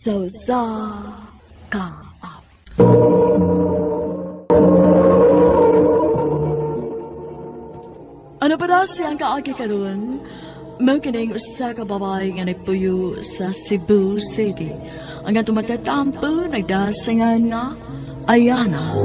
So sa kaap. Ano para siyang kaagi karon? Magkining usa ka babae nga nagpuyo sa Cebu City. Ang atong matatampo nagdasingan nga Ayana.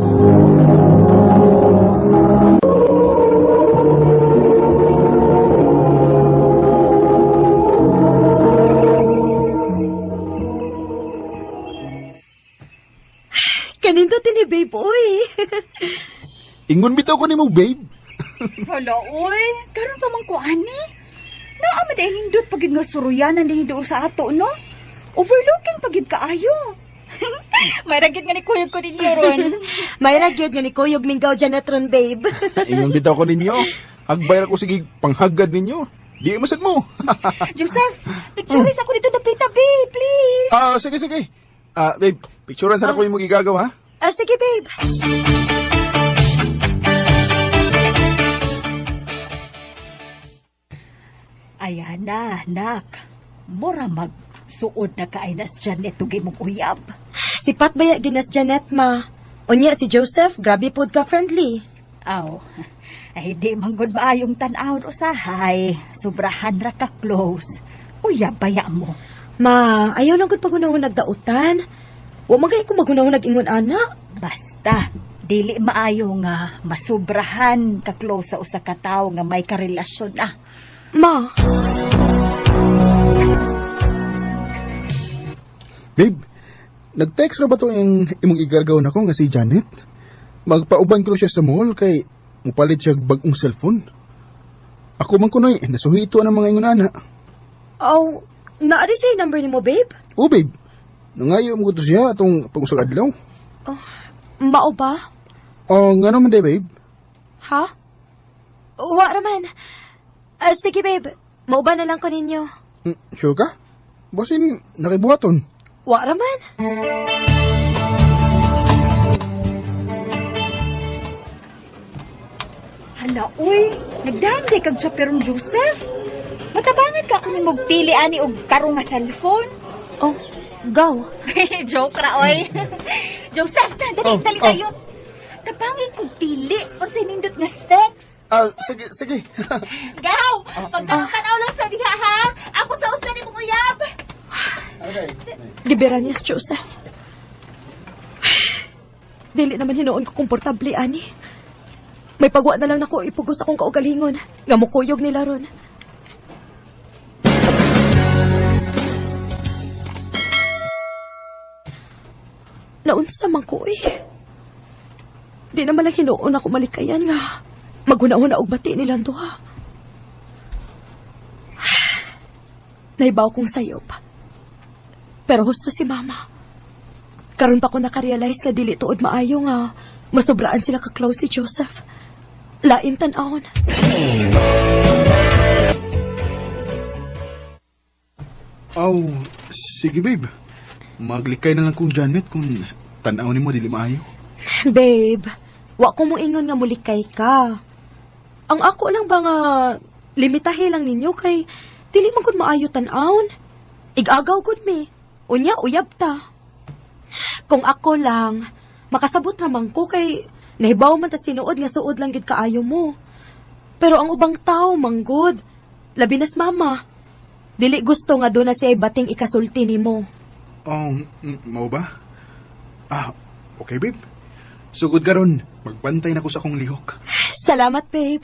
Kanindot ni babe, uy. Ingon bitaw ko nimo, babe. Hala, uy. Karon pa man ko, ani. Naama dahil hindot pagid nga suruyanan din doon sa ato, no? Overlooking pagid kaayo. May ragit nga ni kuyog ko ninyo ron. May ragyod nga ni Kuyog Minggaw Janetron, babe. Ingon bitaw ko ninyo. Hagbay ko sige panghagad ninyo. Di masad mo. Joseph, pictureis ako dito dapita, babe, please. Sige. Babe, picturean sana ko yung magigagaw, ha? Sige, babe. Ayana, anak. Mura magsuod na kainas dyan itugay mong uyab. Sipat baya ginas Janet, ma. Unya si Joseph, grabe pod ka friendly. Aw, ay di manggod maayong tan-aw usahay. Sobrahan ra ka close. Uyab baya mo. Ma, ayaw lang gud pagunahon nagdautan. Wa magay ko magunahon nag-ingon ana. Basta, dili maayo nga masubrahan ka close sa usa ka tawo nga may karelasyon na. Ma, Babe, nag-text na ba to yung imong igargaw na ko nga si Janet? Magpauban ko siya sa mall kay mupalit siya bagong cellphone. Ako man kunoy, nasuhito ang mga ingon ana. aw, naari say number ni mo, babe? Oh, babe, nangayo mo to siya atong pag-usag adlaw. Mao ba? Nga naman day, babe. Ha? Wa raman. Sige, babe. Mauba na lang ko ninyo. Sure ka? Basin, nakibuhaton. Wa raman. Hala, uy, nagdandi kag sa perong Joseph. Matabangan ka kung magpili ani og karong nga cellphone. Oh, go. Joke ra, oy. Joseph, dali kayo. Tabangin kong pili o sinindot nga specs. Sige. Gaw! Pagtanaw lang sa diha, ha? Ako sa usta ni mong uyab. Okay. Libera niya si Joseph. Dili naman hinoon ko komportable, ani. May pagwa na lang nako ipugos akong kaugalingon. Nga mukuyog nila ron. Naunsa man ko eh. Di naman lang hinoon ako malikayan nga. Maghuna-huna og bati nilang duha. Naibaw kong sayop. Pero husto si mama. Karon pa ko nakarealize nga dili tuod maayo nga masobraan sila ka-close ni Joseph. Lain tan-awon. Sige, babe. Maglikay na lang kung Janet kung tanaw ni mo dili maayo. Babe, wa ko mong ingon nga mulikay ka. Ang ako lang ba nga limitahe lang ninyo kay dili man gud maayo tan-awon. Igagaw gud mi. Unya uyab ta. Kung ako lang, makasabot naman ko kay nahibaw man tas tinuod nga suod lang gid kaayo mo. Pero ang ubang tao manggod, labi nas mama. Dili gusto nga do na siya bating ikasulti nimo. Mau ba? Okay, babe. Sugod karon, magbantay na ko sa akong lihok. Salamat, babe.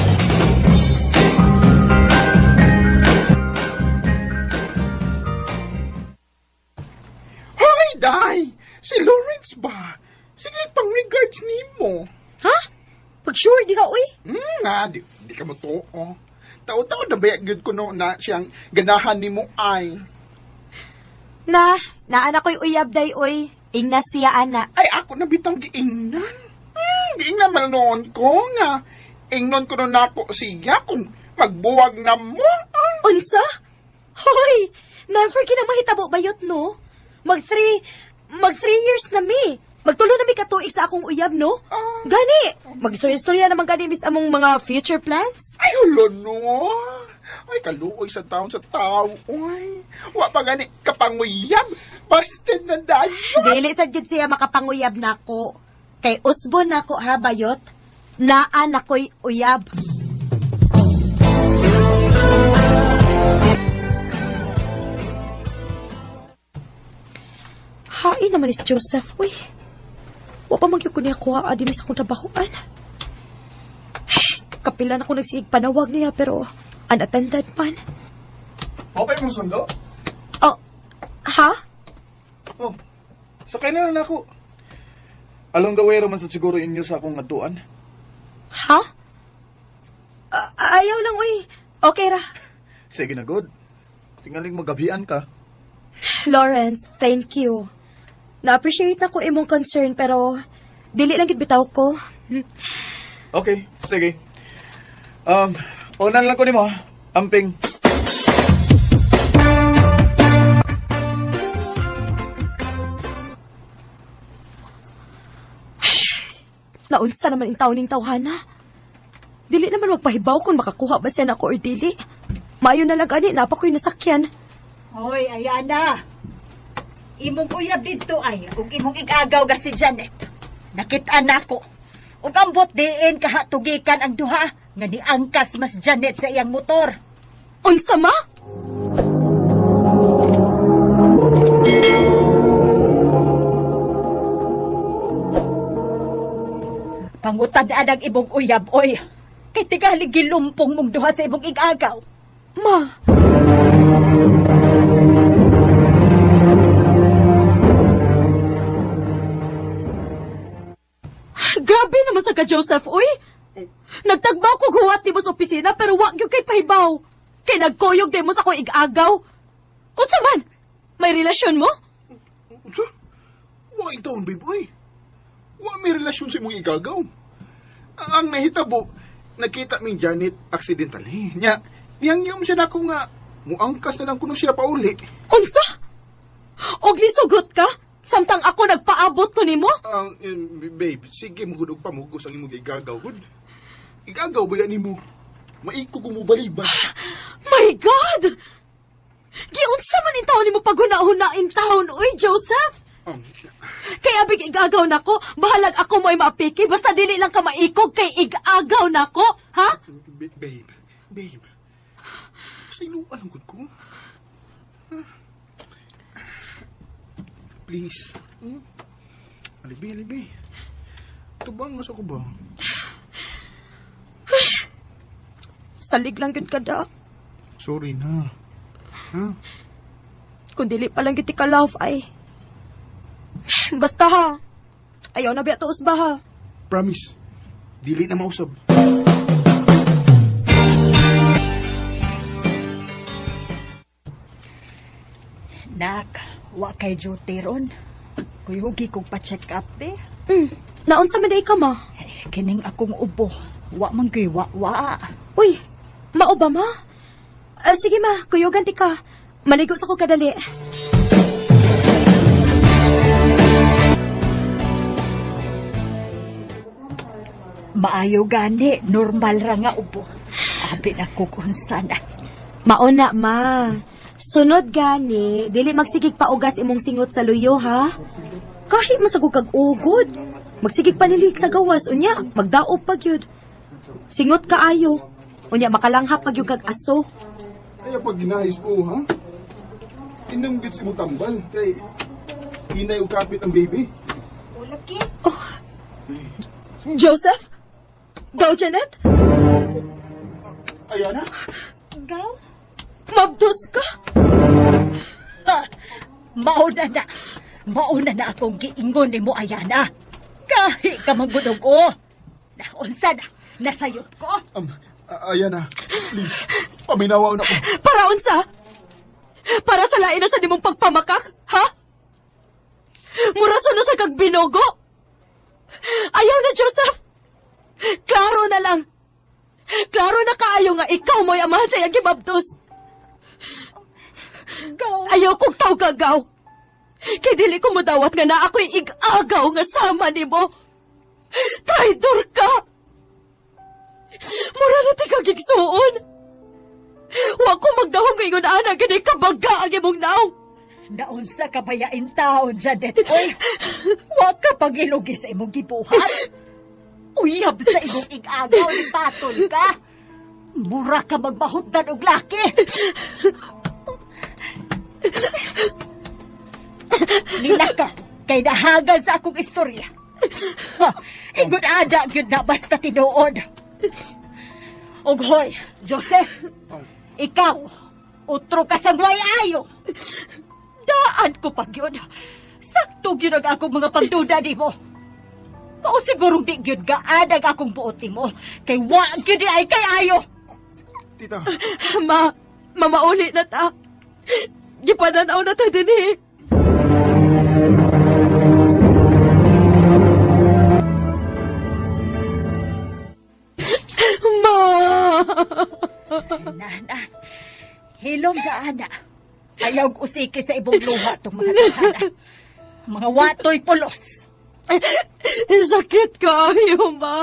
Hi, Day! Si Lawrence ba? Sige, pang-regards ni mo. Ha? Pag-sure di ka, uy? Di ka mo to, oh. Tao-tao na bayag yun ko no na siyang ganahan ni mo ay. Naanak ko'y uyab day, uy. Ingnas siya, ana. Ay, ako na bitang giingnan. Giingnan man noon ko nga. Ingnon ko na ako siya kung magbuwag na mo. Unsa? Hoy! Never kinamahitabo bayot, no? Mag 3 years na mi. Magtulo na mi katuig sa akong uyab, no? Gani! Mag-istorya naman gani mis among mga future plans. Ay, hulo no. Ay, kaluoy sa taon sa tao. Ay, wa pa gani kapanguyab. Busted na daan. Dili sad gyud siya makapanguyab nako. Kay usbon nako ha bayot. Naa nakoy uyab. Hain naman ni si Joseph, uy. Wa pa magyud ko niya kuha din sa akong trabahoan. Kapila na ko nagsigig panawag niya pero unattended man. Okay mong sundo? Oh, ha? Oh, sakay na lang ako. Along the way raman sa siguro inyo sa akong atuan. Ha? Ayaw lang, uy. Okay ra. Sige na, good. Tingaling magabian ka. Lawrence, thank you. Na-appreciate na ko imong concern pero dili lang gid bitaw ko. Okay, sige. Unan lang ko ni mo, amping. Naunsa naman ang taon ning tawhana. Dili naman magpahibaw kung makakuha ba siya nako or dili. Mayo na lang ani napa ko'y nasakyan. Hoy, Ayana. Imong uyab dito ay, ug imong igagaw ga si Janet. Nakita nako. Ug ambot diin kahatugikan ang duha nga niangkas mas Janet sa iyang motor. Unsa ma? Pangutadaan ang imong uyab, oy. Kay tigali gilumpong mong duha sa imong igagaw. Ma. Grabe naman sa ka, Joseph, uy. Nagtagbaw ko huwat di mo sa opisina pero wag yung kay pahibaw. Kay nagkuyog di mo sa kong igagaw. Unsa man? May relasyon mo? Sir, wa itaon, babe, oy. Wa may relasyon sa imong igagaw. Ang nahitabo, nakita ming Janet aksidentally. Niyang siya nako nga, muangkas na lang kuno siya pauli. Unsa? Og lisugot ka? Samtang ako nagpaabot ko nimo? Babe, sige mo gud og pamugos ang imong igagaw, gud. Igagaw ba yan nimo? Maiko ko mo baliban. My God! Giunsa man in taon nimo paguna-una in taon, uy, Joseph? Kay abig igagaw nako, bahalag ako mo'y maapiki, basta dili lang ka maikog kay igagaw nako, ha? Babe. Sinuan ang gud ko. Please. Alibi. Tubang nasa ko ba? Salig lang yun kada. Sorry na. Ha? Kung dili pa lang kita ka-love ay. Basta ha. Ayaw na biya to usba ha. Promise. Dili na mausab. Nak, wa kay duty ron. Kuyugi kong pa-check up de. Naunsa man day ka ma? Kining akong ubo. Wa man kay wa. Uy, mao ba ma? Sige ma, kuyugan ti ka. Maligo sa ko kadali. Maayo gani, normal ra nga ubo. Abi na ko kung sana. Mauna ma. Sunod gani, dili magsigig pa ugas imong singot sa luyo ha. Kahit masagog kag ugod, magsigig pa nilik sa gawas unya, magdaog pag yun. Singot kaayo, unya makalanghap pag yung kag aso. Kaya pag ginahis ko, ha? Inang gits mo tambal, kay hinay o kapit ang baby. Joseph? Gaw, Janet? Ayana? Gaw? Mabdos ka? Mauna na akong giingon ni mo, Ayana. Kahit ka magudog o. Naunsa na, nasayot ko. Ayana, please, paminawaw na ko. Para unsa? Para sa lain na sa nimong pagpamakak, ha? Muraso na sa kag binogo? Ayaw na, Joseph. Klaro na lang. Klaro na kaayo nga ikaw mo'y amahan sa iyang gibabtos. Ayaw kong tawgagaw. Kay dili ko modawat nga na ako'y igagaw nga sama ni mo. Traidor ka. Mura na ti kagigsuon. Wa ko magdahong ngayon ana gani kabaga ang imong naw. Naunsa ka bayain taon, Janet. Oy, wa ka pagilugi sa imong gibuhat. Uyab sa imong ig-agaw ni patol ka. Mura ka magbahutdan og laki. Nilaka kay nahagan sa akong istorya. Ingon ada gyud na basta tinuod. Og hoy, Joseph, ikaw, utro ka sa way ayo. Daan ko pa yun. Sakto yun ang akong mga pagduda di mo. Mao sigurong di yun gaan ang akong buot mo. Kay wag yun ay kay ayo. Tita, Mauli na ta. Gipananaw na ta din eh. Ma! Nana, hilom sa ana. Ayaw usiki sa ibong luha itong mga tahanan. Mga watoy pulos. Sakit kayo, ma.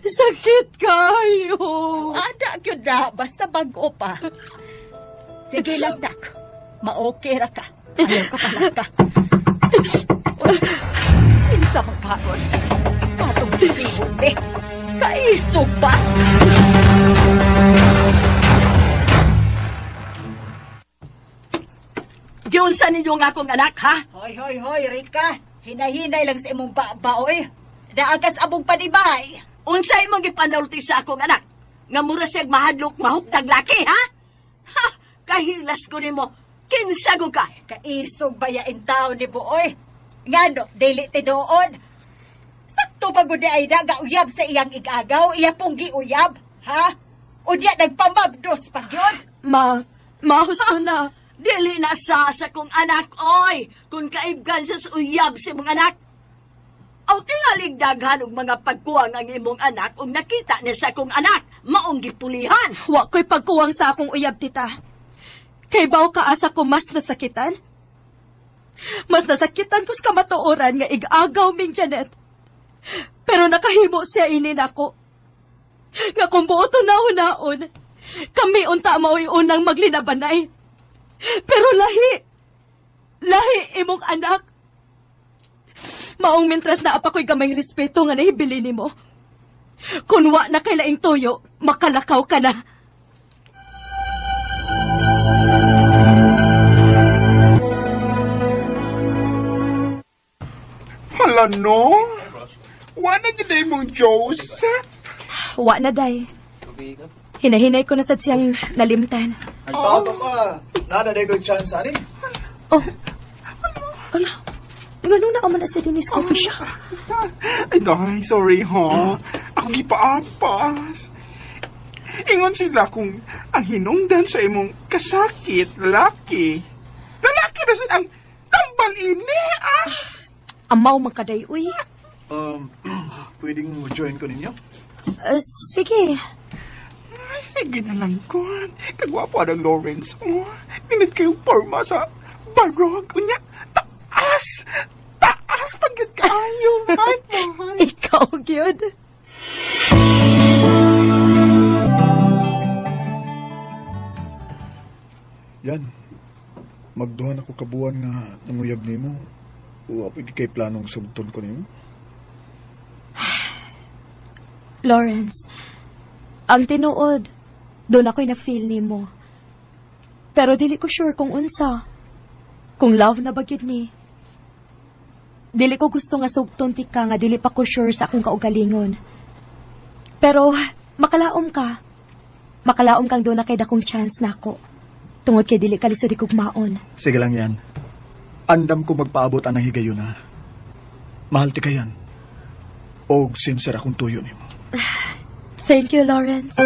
Sakit kayo. Ada yun na, basta bago pa. Sige lang, Dak. Ma-okay ra ka. Ayaw ka pala ka. Insa magkaroon. Atong sisibot, eh. Kaisog ba? Yun sa ninyo nga akong anak, ha? Hoy, Rika. Hinay-hinay lang sa imong baoy. Daagas abong panibay. Unsay mong gipanulti sa akong anak? Nga mura siyag mahadlok mahuktag laki, ha? Ha! Kahilas ko nimo. Kinsago ka. Kaisog bayain tao ni Buoy. Ngano, dili tinuod. Sakto pa gud ay nagauyab sa iyang igagaw, iya pong giuyab, ha? O diya nagpamabdos pa yun? Mahusto na. Dili na sa kong anak, oy! Kung kaibgan sa uyab si mong anak. Aw tingalig daghan og mga pagkuwang ang imong anak ug nakita niya sa kong anak, maong gipulihan. Wa ko'y pagkuwang sa akong uyab, tita. Kay baw kaasa ko mas nasakitan? Mas nasakitan ko sa kamatuoran nga ig-agaw ming Janet. Pero nakahimo siya inin ako. Nga kung buo to naon, kami unta mao'y unang maglinabanay. Pero lahi imong anak. Maong mintras na apa ko'y gamay respeto nga nahibili nimo. Kung wa na kay laing toyo, makalakaw ka na. hala no? Wala gina mong Joseph. Wa na, day. Hinahinay ko na sa siyang nalimtan. Sa ato ka, nanaday ko chance, ani? Oh, ala, ganun na naman na sa Dennis Coffee Shop. Ay, day, sorry ha. Ako gipaapas. Ingon sila kung ang hinungdan sa imong kasakit, lalaki. Lalaki na silang tambal ini, ah. Amaw magkaday, uy. Pwedeng join ko ninyo? Sige. Ay, sige na lang, Kon. Kagwapo ng Lawrence. Oh, minit kayong forma sa barog. Unya, taas! Taas! Pagkat kayo, mahal, mahal. Ikaw, gyud. Yan. Magduhan ako kabuan nga namuyab nimo. O pwede kay planong sugton ko nimo. Lawrence, ang tinuod, doon ako'y na-feel ni mo. Pero dili ko sure kung unsa. Kung love na bagid ni. Dili ko gusto nga sugton ti ka nga dili pa ko sure sa akong kaugalingon. Pero makalaom ka. Makalaom kang doon na kay dakong chance na ako. Tungod kay dili ka lisod ikugmaon. Sige lang yan. Andam ko magpaabot anang higayon na. Mahal ti kayan. Og sincere akong tuyo nimo. Thank you, Lawrence.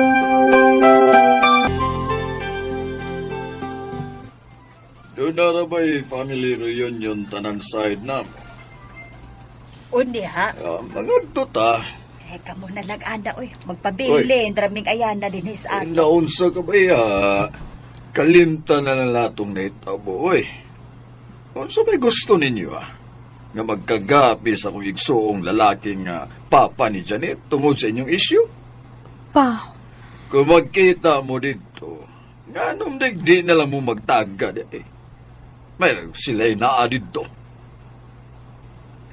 Doon na ba'y family reunion tanang side na mo? Undi ha? Mga ta. Kamo na lang anda, oy. Magpabili, draming ayana din his ato. Naunsa ka ba kalimta na nalatong na itabo, oy. Unsa may gusto ninyo, nga magkagapi sa kong igsoong lalaking papa ni Janet tungod sa inyong issue? Pa, Kung magkita mo dito, nga nung digdi na lang mo magtagad, May sila'y naadid to.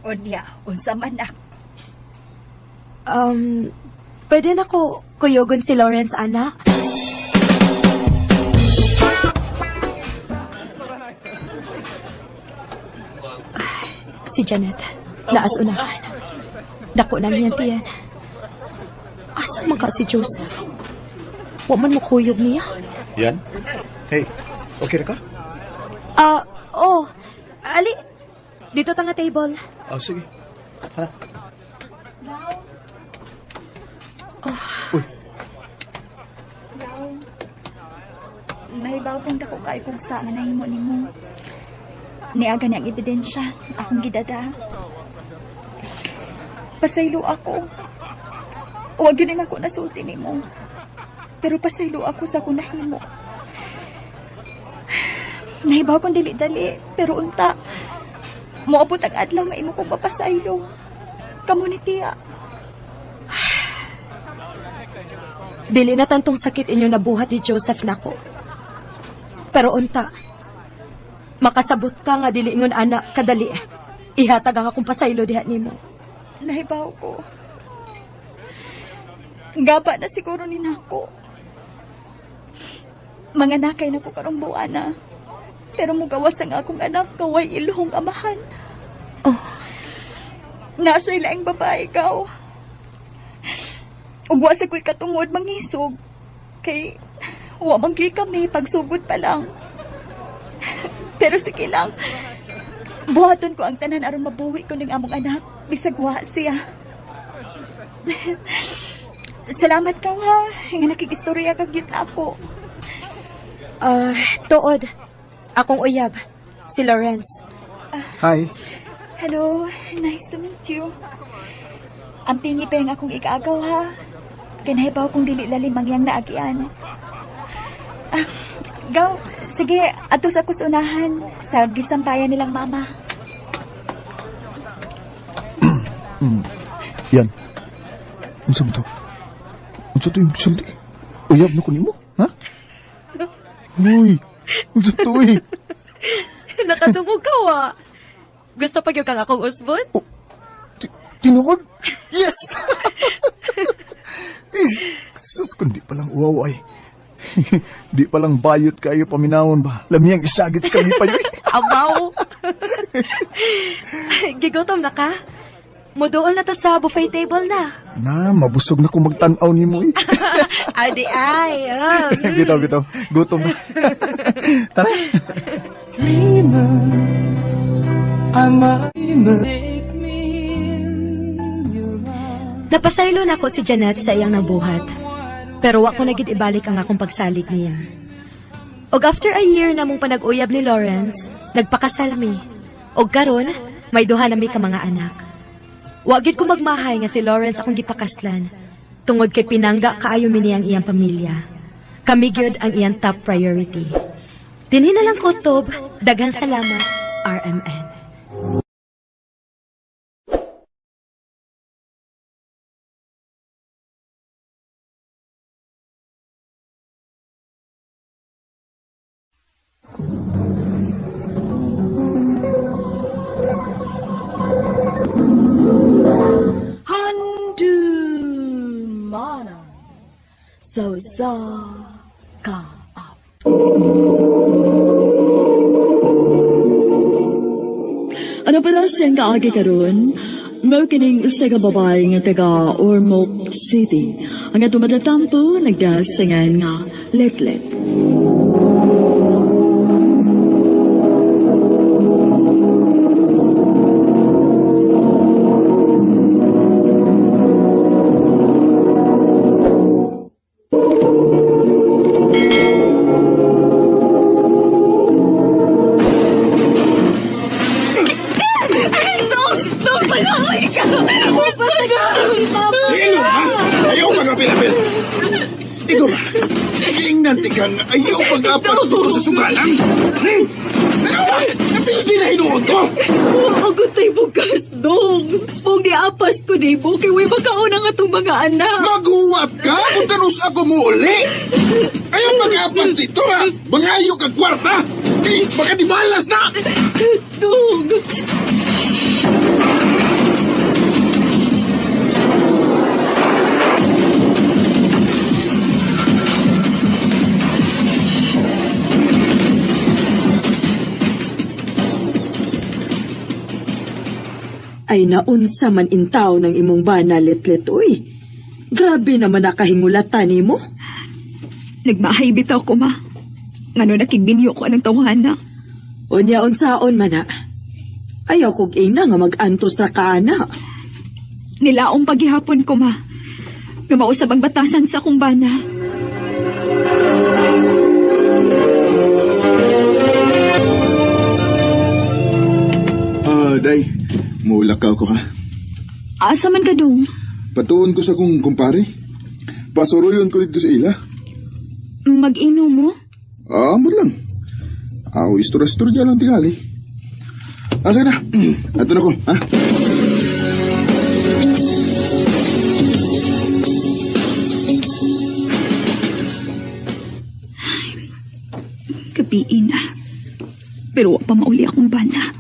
Unya, unsa man nak. Pwede na ko kuyogon si Lawrence, ana? Si Janet, naas unahan. Dako na niyan tiyan. Asa man ka si Joseph? Wa man mo kuyog niya? Yan? Hey, okay na ka? Oh. Ali, dito ta nga table. Sige. Hala. Uy, Nahibaw pong dako kayo kung saan na himo nimo. Niaga niyang ebidensya, akong gidada. Pasaylo ako. Huwag yun ako nasuti nimo. Pero pasaylo ako sa akong nahimo. Nahibaw kong dili-dali, pero unta. Moabot ang adlaw nga imo kong mapasaylo. Kamu ni tiya. Dili na tantong sakit inyo nabuhat ni Joseph nako. Pero unta, makasabot ka nga dili ngon anak kadali. Ihatag ang akong pasaylo diha nimo. Nahibaw ko. Gaba na siguro ni nako. Mga nakay na ko karong buwana. Pero mugawas ang akong anak kaway iluhong amahan. Oh, Nasa'y laing babae ikaw. Ugwa sa ko'y katungod mangisog. Kay, wa manggi kami pagsugod pa lang. Pero sige lang. Buhaton ko ang tanan aron mabuhi ko ng among anak. Bisag wa siya. Salamat ka ha. Nga nakikistorya kag yun ako. tuod. Akong uyab, si Lawrence. Hi. Hello, nice to meet you. Ang pingi pa yung akong ikagaw ha. Kanahibaw kong dili lalim mangyang naagian. Gaw, sige, atos ako sa unahan sa gisampayan nilang mama. yan. Unsa mo to? Unsa to yung sulti? Uyab na ko nimo, ha? Uy, unsa to eh? Nakatungog ka wa. Gusto pa gyud kang akong usbon? Tinuod? Yes! Sus, kundi palang uwaw ay. Di palang bayot kayo paminawon ba? Lamiyang isagit sa kami pa yun. Amaw. Gigutom na ka? Muduol na ta sa buffet table na. Na, mabusog na kung magtanaw ni mo eh. Adi ay. Bitaw. Gutom na. Tara. Napasaylo na ako si Janet sa iyang nabuhat. Pero wa ko na gid ibalik ang akong pagsalig niya. Og after a year na mong panag-uyab ni Lawrence, nagpakasal mi. Og karon, may duha na mi ka mga anak. Wa gid ko magmahay nga si Lawrence akong gipakaslan. Tungod kay pinangga kaayo mi niyang iyang pamilya. Kami gyud ang iyang top priority. Dinhi na lang kutob, daghang salamat, RMN. Mana so sa ka up. Ano pa daw siyang kaagi karon? Mao kining usa ka babae nga taga Ormoc City. Ang atong madatampo nagdasingan nga Letlet. Ayaw magapil-apil. Ikaw ba? Ingnan tikan, ayaw pag-apas dito sa sugalan. Ano ba? Napili na hinuon ko. Agad tayo bukas, dong. Kung niapas ko di mo, kiwi makauna nga itong mga anak. Maghuwat ka kung tanus ako mo uli. Ayaw pag-apas dito ha. Bangayo ka kwarta. Baka di balas na! Dong! Ay naunsa man intaw ng imong bana letlet, uy. Grabe naman nakahingulatan ni mo. Nagmahay bitaw ko, ma. Ngano nakigbinyo ko anang tawhana. Unya unsaon man na. Ayaw kog ina nga mag-antos ra kaana. Nilaong paghihapon ko, ma. Nga mausab ang batasan sa akong bana. Day, maulakaw ko ha. Asa man ka, Dong? Patuon ko sa kong kumpare. Pasuruyon ko dito sa ila. Mag-inom mo? Amot lang. Istorya lang tingali. Asa na? Ato na ko, ha? Gabiin na. Pero wa pa mauli akong bana.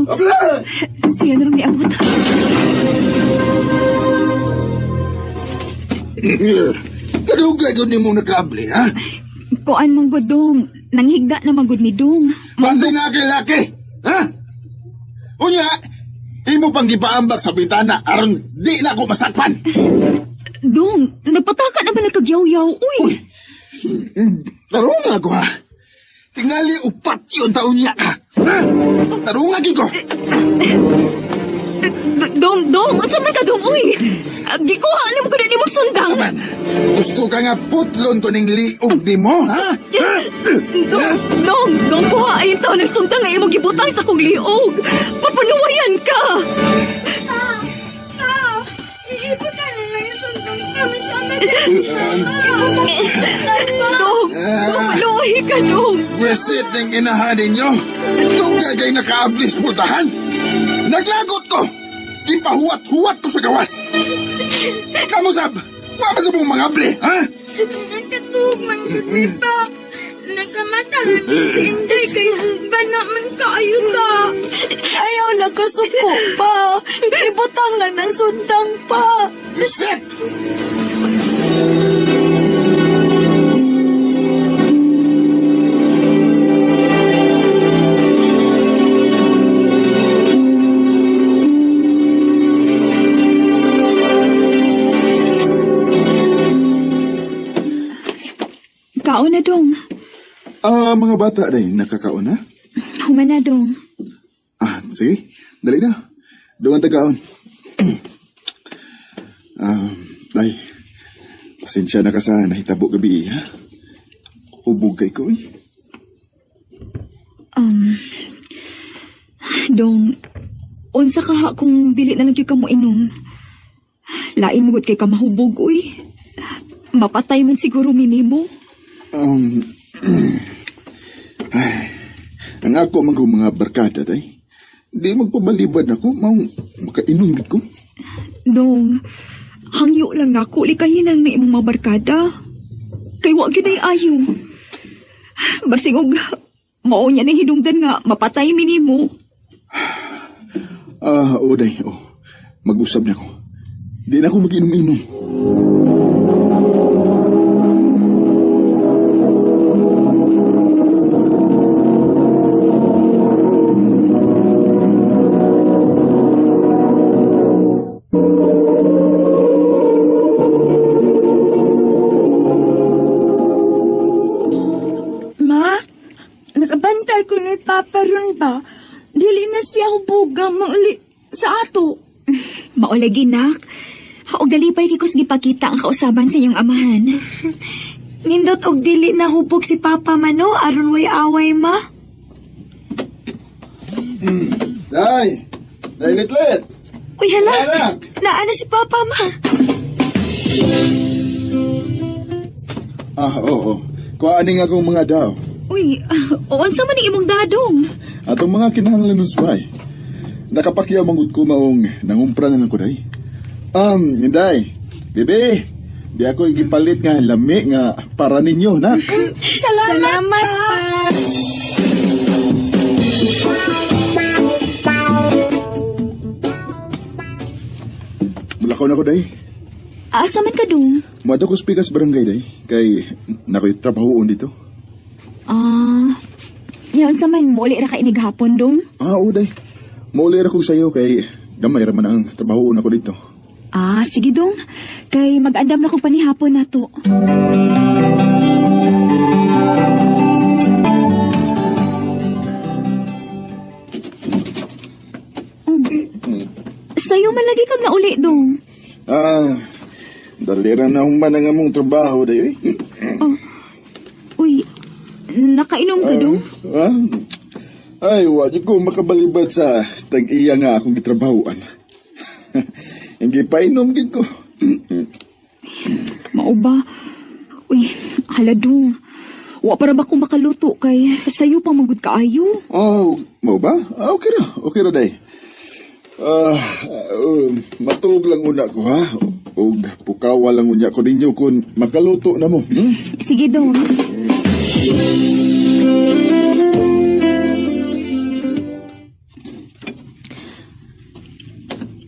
Abla! Siya na rin ni Abot. Kadugay ni mo nakable, ha? Kuan mong Dong. Nanghigda na magod ni Dong. Pansay na kay laki, ha? Unya, imo pang gipaambak sa bintana aron di na ako masakpan. Dong, nagpataka na ba nagkagyaw-yaw? Uy! Tarunga ko, ha? Tingali upat yun taon niya ka. Ha? Tarunga ko. Dong, unsa man ka, Dong? Uy! Gikuha na mo ko na ni mo sundang. Aman, gusto ka nga putlon ko ning liog di mo, ha? Dong, kuha ayon taon nagsundang nga imong gibutang sa kong liog. Papanuwayan ka! Iibutan na yung sundang kami sa Dong, maluhi ka, Dong. Wesit ng inahan ninyo. Tugay kay nakaablis putahan. Naglagot ko. Ipahuwat-huwat ko sa gawas. Kamusab, wala sa mong mga abli, ha? Nakatug man yun, pa. Nakamatang si Inday kayo ba naman kaayo ka? Ayaw nakasuko pa. Ibutang lang ng sundang pa. Wesit! Kaon na, Dong. Mga bata rin, nakakaon na? Human na, Dong. Sige, dali na. Doon ang tagaon. Day, pasensya na ka sa nahitabo gabi, ha? Hubog kay ko, eh. Dong, unsa ka kung dili na lang ka mo inom. Lain mo kay ka mahubog, uy. Mapatay man siguro minimo. Ang ako mga barkada, day. Di magpabalibad ako, makainom ko. Dong, hangyo lang na ako, likayin lang na imong mga barkada. Kay wag yun ay ayo. Basing og, mao niya na hinungdan nga, mapatay minimo. Oo, day, mag-usap na ako. Di na ako mag-inom-inom. Nakabantay ko ni Papa ron ba? Dili na siya hubuga mauli sa ato. Maulagi, nak. Og dalipay kikos gipakita ang kausaban sa iyong amahan. Nindot og dili na hubog si Papa Mano aron way away ma. Day! Day, litlit! Uy, hala! Anak! Naana si Papa ma. Oo. Kuhaan nga akong mga daw. Uy, unsa man ang imong dadong? Atong mga kinahanglan ng suway. Nakapakyaw manggod ko maong nangumpra na ng kuday. Inday, bebe, Di ako igipalit nga lami nga para ninyo, nak. Salamat pa. Mulakaw na ko, day. Asa man ka dong? Muada ko spikas barangay, day. Kay nako'y trabahoon dito. Yan sa man, muli ra ka inighapon dong? Oo, day. Mauli ra kong sayo kay gamay ra man ang trabahoon ako dito. Sige dong. Kay mag-andam na kong panihapon na to. Sa'yo man lagi kang nauli dong. Dalira na human ang among trabaho, day. Uy, nakainom ka dong? Ay, wadi ko makabalibad sa tag-iya nga akong gitrabahoan. Hindi pa inom gid ko. Mao ba? Uy, hala dong. Wa para ba kung makaluto kay sayo pa magud kaayo? Mau ba? Okay ra. Okay ra, day. Matug lang una ko, ha? O pukawa lang unya ko ninyo kung makaluto na mo. Sige dong.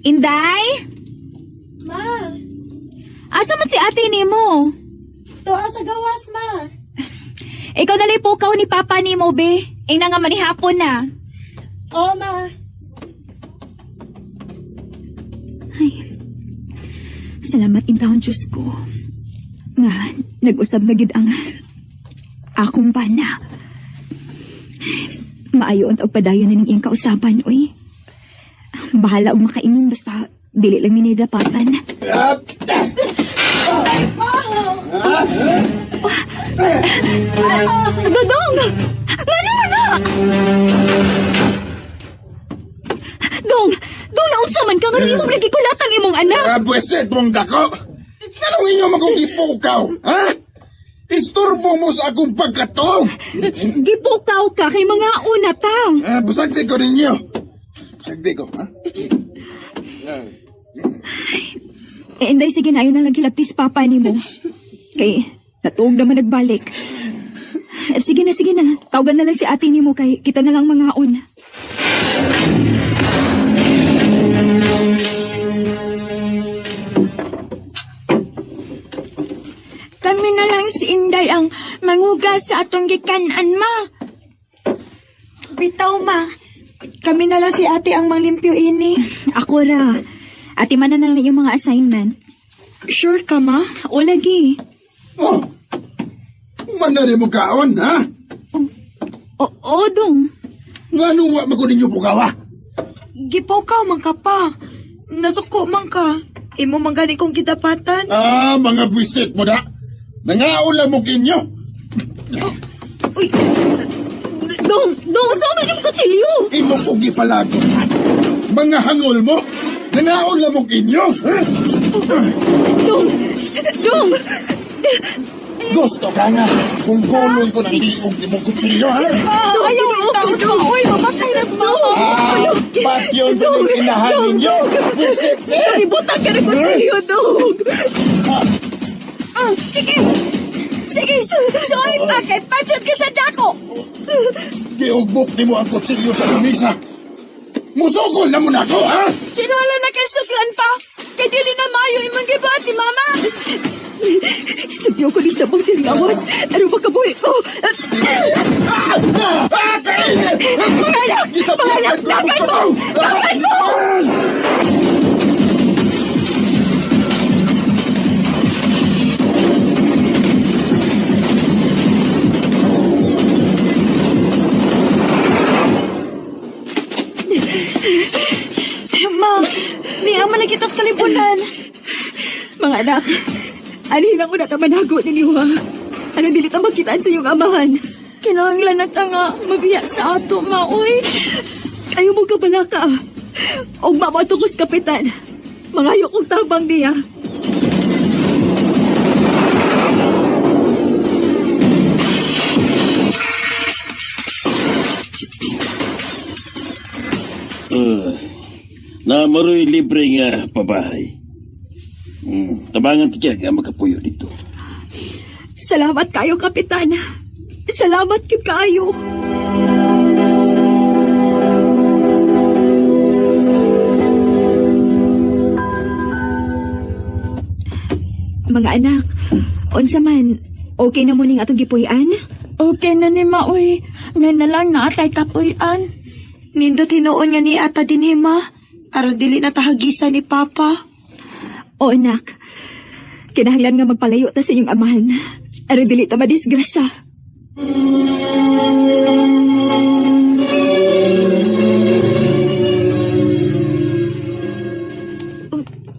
Inday? Ma, Asa man si ate ni mo? tuwa sa gawas, ma. Ikaw na po kaw ni papa ni mo, be. Ing na nga manihapon na. Oo, ma. Ay, salamat in taon, Diyos ko. Nga, nag-usab na gid ang akong bana. Maayo ang padayon na ning kausaban, oy. Bahala og makainom basta dili lang minidapatan. Dodong! Ngano na? Dong! Dong, naunsa man ka nga imong nagikulatang imong anak! Buweset mong dako! Nanong inyo magong gipukaw, ha? Isturbo mo sa akong pagkatong! Gipukaw ka kay mga una ta! Busagdi ko ninyo! Busagdi ko, ha? Inday, sige na, ayun na naghilaptis papa ni mo. Kay, natuog naman nagbalik. Sige na. Tawagan na lang si ate ni mo kay kita na lang mangaon. Kami na lang si Inday ang mangugas sa atong gikanan, ma. Bitaw, ma. Kami na lang si ate ang manglimpyo ini. Ako ra. Ate man na lang yung mga assignment. Sure ka, ma? O lagi. Manari mo kaon, ha? O dong. Nga nung wa ko ninyo pukawa? Gipukaw man ka pa. Nasuko man ka. Imo man gani kong kitapatan. Mga buwisit mo da. Nangaon lang mo kinyo. Uy. Dong, saan ba yung kutsilyo? Imo ko gipalago. Mga hangol mo. Nangaon lang mo kinyo. Dong. Gusto ka nga kung gulong ko ng liog ni mong kutsilyo, ha? Ayaw dong. Uy, mamatay na sa mama. Ba't yun yung inahan ninyo? Buwisit, eh? Ibutang ka ng kutsilyo, dong. Sige, suoy pa kay patsot ka sa dako. Giugbok ni mo ang kutsilyo sa lumisa. Musukol na mo na ako, ha? Kinala na kay suklan pa. Kay dili na mayo imong gibuhat ni mama. Sabiyo ko ni Sabang Siriawan. Ano ba kabuhi ko? Panganak! Dapat mo! Ma, di ang malagitas kalibunan. Mga anak, anihin ako na tamanago ninyo, ha? Ano dilit ang makitaan sa iyong amahan? Kinahanglan na ta nga mabiya sa ato, ma, uy. Ayaw mo kabala ka. O mamatungkos kapitan. Mangayo kong tabang niya. Na maroy libre nga pabahay. Tabangan ti kaya makapuyo dito. Salamat kayo, Kapitana. Salamat kid kayo. Mga anak, unsa man, okay na mo ning atong gipuy-an? Okay na ni Maoy. Nga na lang na atay kapuy-an. Nindot hinuon nga ni ata din hima. Aron dili na tahagisa ni Papa. O anak, kinahanglan nga magpalayo ta sa inyong amahan. Aron dili ta madisgrasya.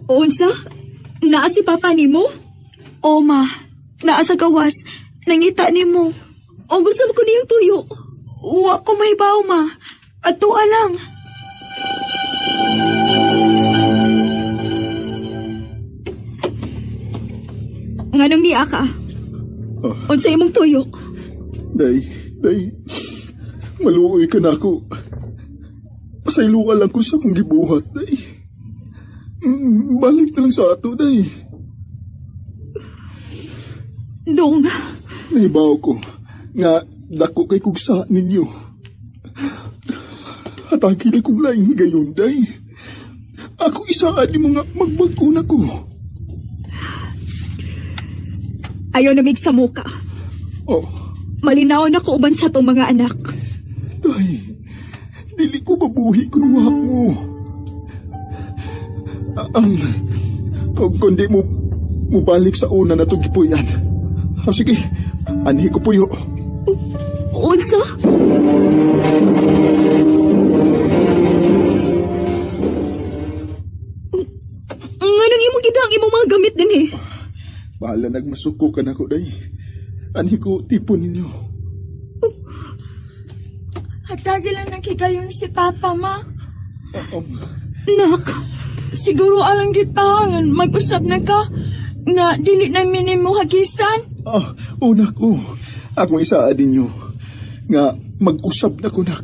Unsa? Naa si Papa nimo? O ma, naa sa gawas. Nangita ni mo. O gusto mo ko niyang tuyo? Wa ko may baw ma. Atua lang. Nganong niya ka? Unsa imong tuyo? Day, maluoy ka na ako. Pasayluan lang ko sa kong gibuhat, day. Balik na lang sa ato, day. Dong, Nahibaw ko nga dako kay kugsa ninyo. Atagi na kong laing higayon, day. Ako isaan ni mga magbago na ko. ayaw namig sa muka. Oh, Malinaw na ko uban sa tong mga anak. day. Dili ko mabuhi kung wak mo. Kung di mo balik sa una na itong gipuyan. Sige, anhi ko puyo. Unsa? Nganong imong gidang imong mga gamit din eh. Bahala nagmasuko ka na ko, day. Anhi ko tipon ninyo. Hatagi lang nakigayon si Papa, ma. Nak, Siguro alang gipahangan mag-usap na ka. Nga dili na minimo hagisan. Una ko. Akong isa din nyo. Nga mag-usap na ko na.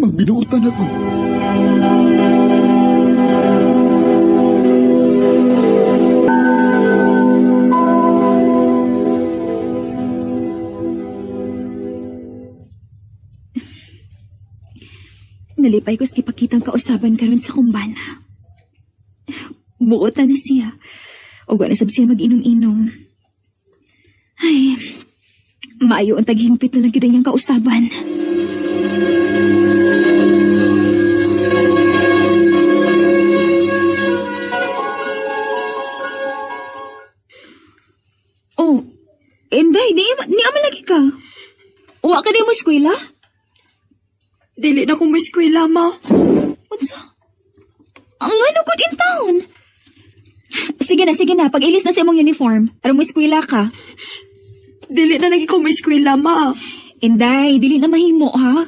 Magbinuutan ako. nalipay ko sa kipakitang kausaban karon sa kumbana. Buot na siya. O wala sab siya mag-inom-inom. Ay, maayo ang taghimpit na lang yun niyang kausaban. Oh, Inday, di aman lagi ka. Uwa ka di mo eskwela? Dili na kong eskwela, ma. Unsa? Ang ano good in town? Sige na. Pag-ilis na sa imong uniform. Aram mo eskwela ka. Dili na lagi kong eskwela, ma. Inday, dili na mahimo, ha?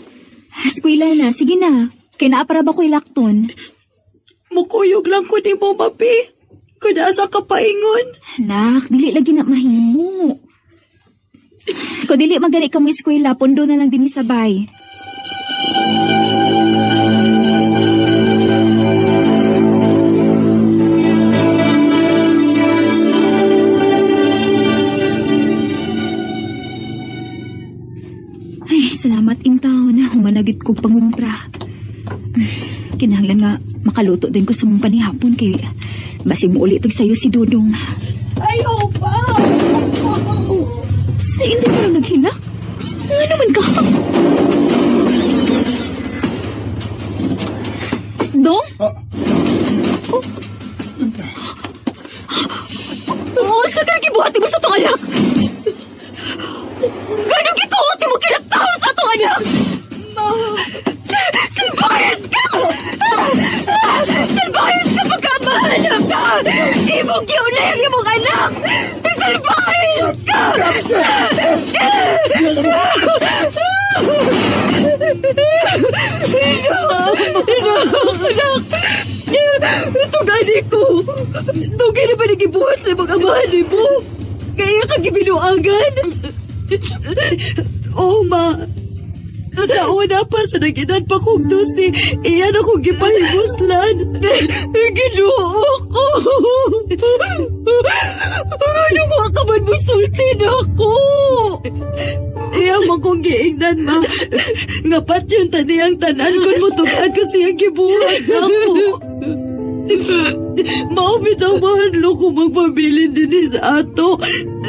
Eskwela na, sige na. Kaya naa para ba ko'y lakton? Mukuyog lang ko ni mo, mapi. Kung nasa ka paingon. Anak, dili lagi na mahimo. Kung dili magani ka mo eskwela, pondo na lang din sabay. Ay, salamat intaw na humanagit ko pangumpra. Kinahanglan nga makaluto din ko sa mong panihapon kay basig mo ulit sa'yo si Dudong. Ay, opa! Si Inday ko lang naghinak? Nga naman ka? Dong? Oh, saan ka nagibuhati mo sa itong anak? Ganong gikuoti mo kinagtawa sa itong anak? Salbayas ka! Salbayas ka pagkamahanap ka! Ibog yun na yung imong anak! Salbayas ka! Anak! Ito gani ko! Dugay na ba nagibuhat sa mga amahan mo? Kaya ka gibinuangan? Oh, ma. Sa una pa, sa naginan pa kong dusi, iyan akong gipahibuslan. Ginoo ko. Ano ko ka man musultin ako? Iyang mo kong giingnan, ma. Ngapat yung taniyang tanan kung mutugad ko siyang gibuhat ako. Maumit ang mahanlo kung magpabilin din sa ato.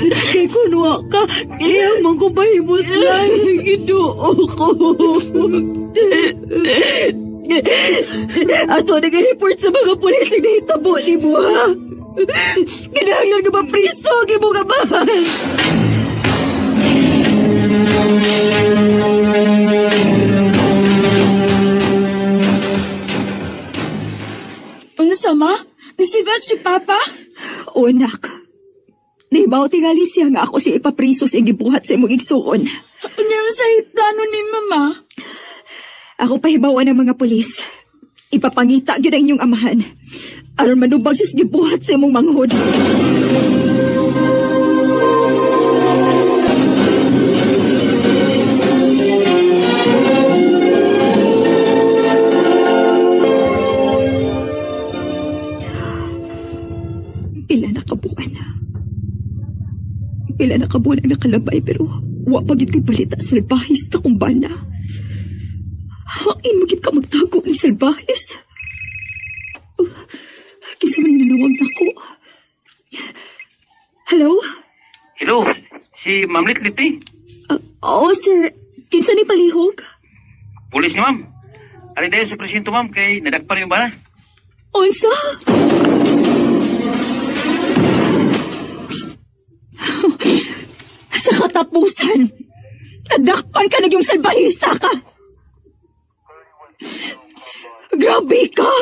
Kay kunwa ka, iyang mo kong pahibuslan. Ginoo ko. Ato nag-report sa mga pulis na hitabo ni mo, ha? Kinahanglan ka ba priso? Gibo ka ba? Unsa ma? Nisibat si Papa? O anak, nahibaw tingali siya nga ako si ipapriso sa gibuhat sa imong igsuon. Ano sa plano ni Mama? Ako pahibawan ng mga pulis. Ipapangita gyud ang inyong amahan. Aron manubag siya sa gibuhat sa imong manghod. Pila na kabuan ang nakalabay pero wa pagit kay balita salbahis ta kumbana. Hain magit ka magtago ni salbahis. Kisa man nanawag na ko. Hello? Hello, si Ma'am Litliti. Oo, sir. Kinsa ni palihog? Pulis ni Ma'am. Ali dayon sa presinto, Ma'am, kay nadakpan yung bana. Unsa? Sa katapusan, nadakpan ka na yung salbahisa ka. Grabe ka.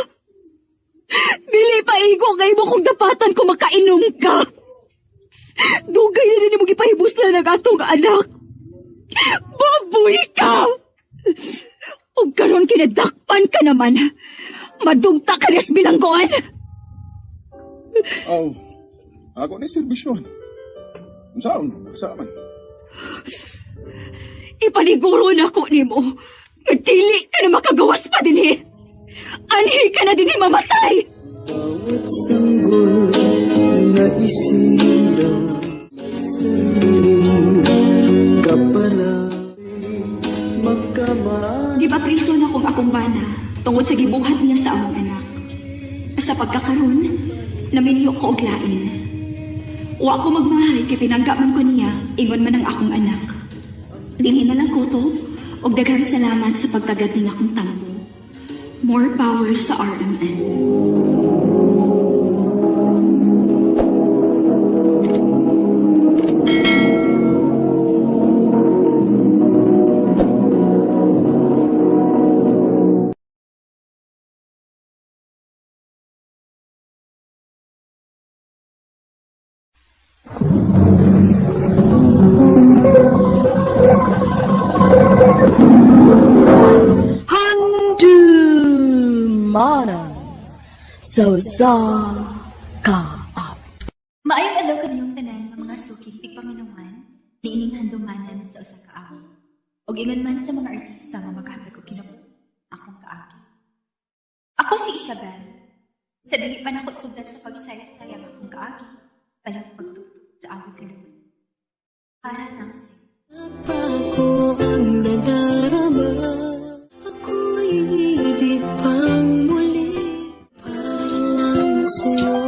Dili pa igo kay mo kung dapatan ko makainom ka. Dugay na rin mo gipahibos na ng atong anak. Baboy ka. Ug karon kinadakpan ka naman. Madugta ka res bilanggoan. Aw, ako ni serbisyon. Saan? Saan? Ipaniguro na ko ni mo. Dili ka na makagawas pa din eh. Anhi ka na din mamatay. Bawat sanggol na isila sa hiling kapalari magkamahal. Di ba priso na kung akong bana tungod sa gibuhat niya sa among anak. Sa pagkakaroon, naminyo ko og lain. Wa ko magmahay kay pinanggaman ko niya, ingon man ang akong anak. Dinhi na lang ko to, og daghang salamat sa pagkagad ning akong tambo. More power sa RMN. Sa ka. Maayong adlaw kaniyong tanan ng mga sukig tigpanganuman ni ining handumanan sa usa ka awi. Og ingon man sa mga artista nga maghatag og kinabuhi akong kaagi. Ako si Isabel. Sa dili pa nako sugdan sa pagsayang akong kaagi, palang pagtutok sa awi kanuman. Para lang sa Ako ang nadarama, ako'y ibig pang muli para lang sa'yo.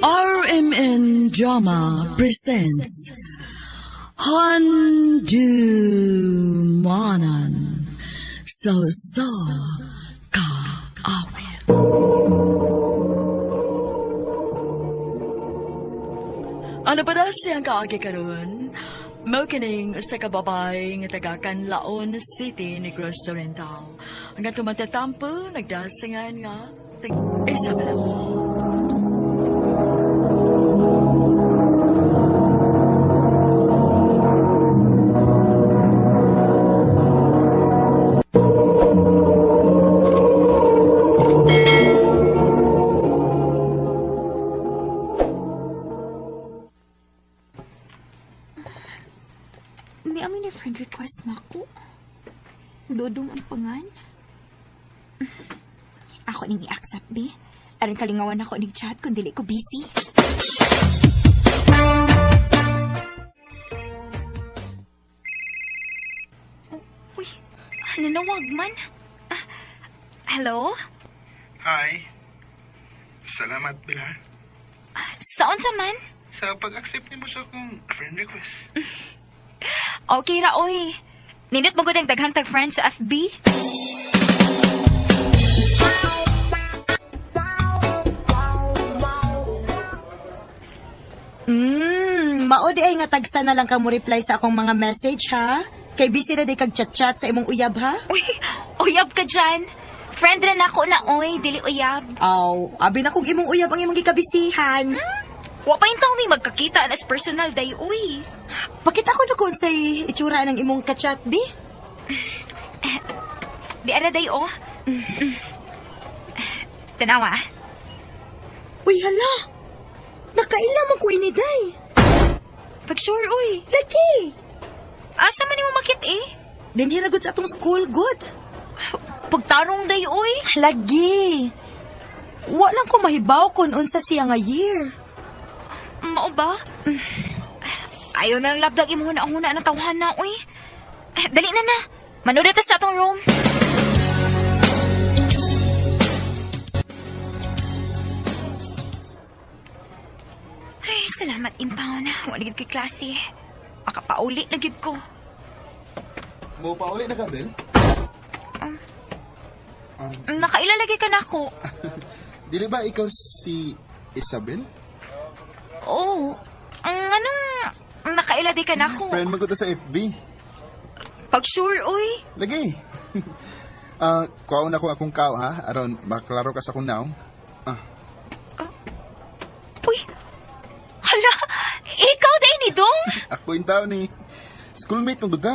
RMN Drama presents Handumanan sa kaawit. Ano ba na siyang kaagi karon? Maukining sa kababay nga taga Canlaon City, Negros Oriental. Ang tumatatampo, nagdasingan nga, Isabel. Di amin ni friend request na ko. Dodong ang pangan. Ako ning i-accept, be. Aron kalingawan ako ning chat kung dili ko busy. Uy, nanawag man. Hello? Hi. Salamat, Pilar. Saan sa man? Sa pag-accept niyo mo sa akong friend request. Okay ra, oy. Nindot mo gud ang daghang tag-friend sa FB? Mao di ay nga tagsa na lang ka mo reply sa akong mga message, ha? Kay busy na di kag chat-chat sa imong uyab, ha? Uy, uyab ka dyan. Friend rin ako na, oy, dili uyab. Aw, abi na kong imong uyab ang imong gikabisihan. Wa pa yung taong may magkakita as personal day, uy. Pakita ko na kung sa'y itsura ng imong kachat, bi? Di ara day, oh. Tanawa. Uy, hala. Nakailaman ko ini, day. Pag sure, uy. Lagi. Asa man yung makit, eh? Dinhiragod sa atong school, good. Pagtarong day, uy. Lagi. Wa lang ko mahibaw kung unsa siya nga year. Mao ba? Ayaw na lang labdag imo na na tawhan na, uy. Dali na na. Manood ta sa atong room. Ay, salamat impaw na. Wala gid kay klase. Makapauli na gid ko. Mo pauli na ka, Bel? Nakailalagay ka na ako. Dili ba ikaw si Isabel? Oo. Anong nakailalagay ka na ako? Friend mo ko sa FB. Pag sure, uy. Lagi. Kuhaon ako akong kao, ha? Aron, maklaro ka sa akong naong. Uy. Hala, ikaw din ni Dong? Ako yung tao ni schoolmate mo ka.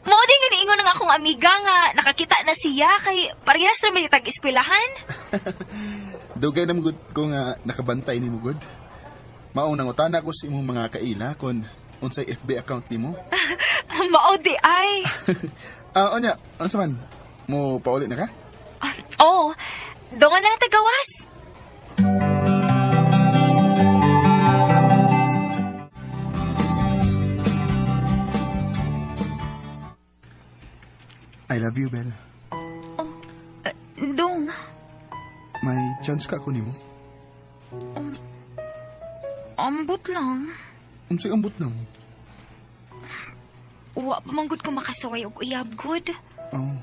Mo din nga niingon ng akong amiga nga nakakita na siya kay parehas na may tag-eskwelahan. Dugay na good ko nga nakabantay ni mo good. Maunang utana ko sa imong mga kaila kung unsay FB account nimo. Mao di ay. Onya, unsa man? Mo pauli na ka? Oo. Dongan na lang tagawas. I love you, Bel. Dong. May chance ka ko nimo. Ambot lang. Unsay ambot nang? Wa pa manggod ko makasaway og uyab good. Oh.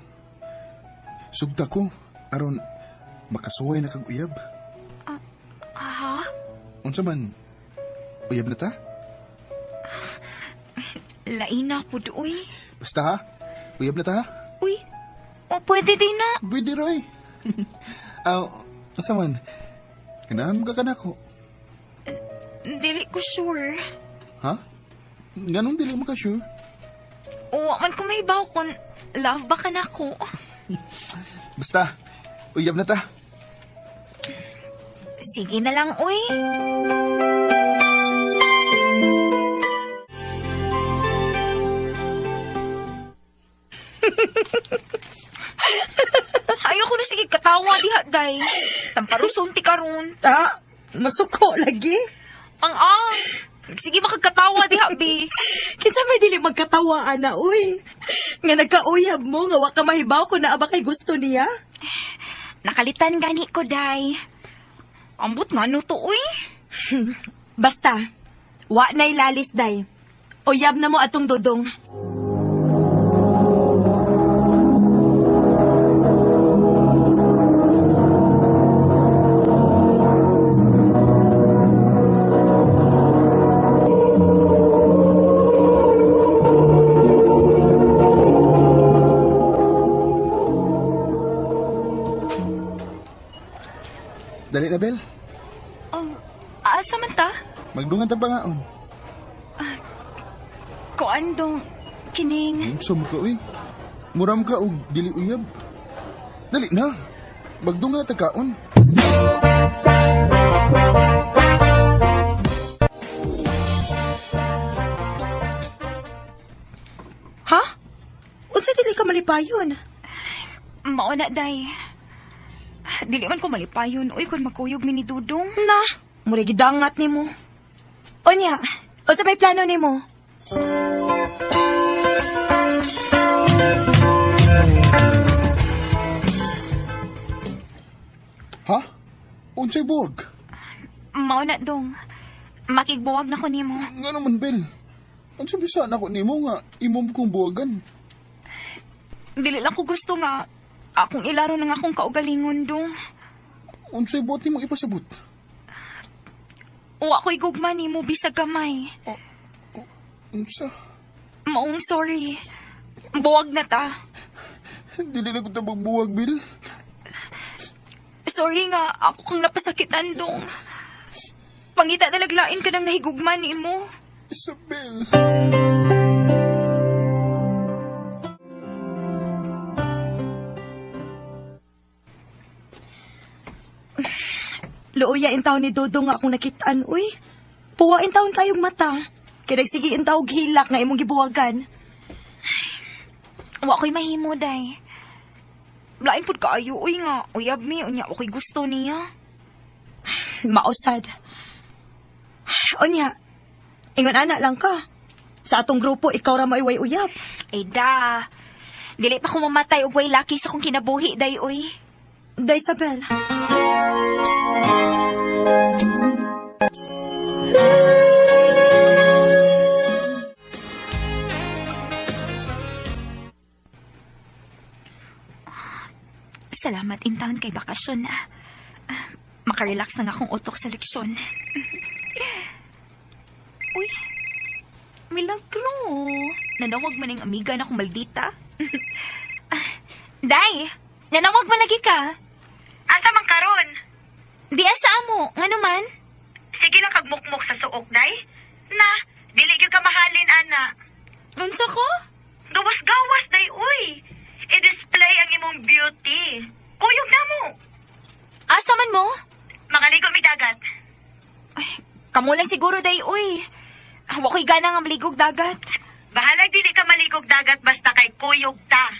Sugta ko aron makasuway na kag uyab. Ha? Unsa man? Uyab na ta? Laina pud uy. Basta ha? Uyab na ta ha? Uy. Pwede din na. Pwede roy. Unsa man? Kanahan ka kanako. Dili ko sure. Ha? Ganong dili mo ka sure? Wa man ko mahibaw kung love ba ka na ko. Basta, uyab na ta. Sige na lang, uy. Ayoko na sige katawa diha, day. Tamparuson ti karon. Masuko lagi. Sige makagkatawa diha, bi. Kinsa may dili magkatawa, ana, uy. Nga nagkauyab mo, nga wa ka mahibaw kung naa ba kay gusto niya. Nakalitan gani ko, day. Ambot nga no to, uy. Basta, wa na'y lalis, day. Uyab na mo atong dudong. Dali na, Bel. Asa man ta? Magdungan ta bangaon. Kuandong kining. Unsa mo ka, uy? Muram ka og dili uyab. Dali na. Magdungan na ta kaon. malipayon. Mauna, day. Dili man ko malipayon. Uy, kung magkuyog mi ni Dudong. Na, mura gidangat ni mo. Onya, o sa may plano ni mo? Ha? Unsay buwag? Mauna, dong. Makigbuwag na ko nimo. Nga naman, Bel. Unsay bisa na ko nimo nga imong kong buwagan. Dili lang ko gusto nga akong ilaro ng akong kaugalingon, dong. Unsay buot nimong ipasabot? O ako'y gugma nimo bisag kamay. Unsa? Maong sorry. Buwag na ta. Dili na ko tabang buwag, Bel. Sorry nga, ako kang napasakitan, dong. Pangita na naglain ka ng nahigugman ni mo. Isabel. Luoya in taon ni Dodong nga akong nakitaan, uy. Puwa in taon kayong mata. Kaya nagsige in taog hilak nga imong gibuwagan. Wa ko'y mahimo, day. Lain pud kaayo, uy nga. Uyab mi, unya, ako'y gusto niya. Mausad. Onya, ingon ana lang ka. Sa atong grupo, ikaw ra maiway uyab. Eh da, dili pa ko mamatay og way laki sa kong kinabuhi, day, uy. Day, Isabel. Salamat in taon kay bakasyon na. Makarelax na nga akong utok sa leksyon. Uy, milagro. Nanawag man ang amiga na kong maldita. Day, nanawag man lagi ka. Asa man karon? Di asa mo, nga naman? Sige lang kagmukmuk sa suok, Day. Na, dili gyud ka mahalin, ana. Unsa ko? Gawas-gawas, Day, uy. I-display ang imong beauty. Kuyog na mo. Asa man mo? Makaligo mi dagat. Ay, kamo lang siguro, Day, uy. Wa ko'y gana nga maligog dagat. Bahala dili ka maligog dagat basta kay kuyog ta.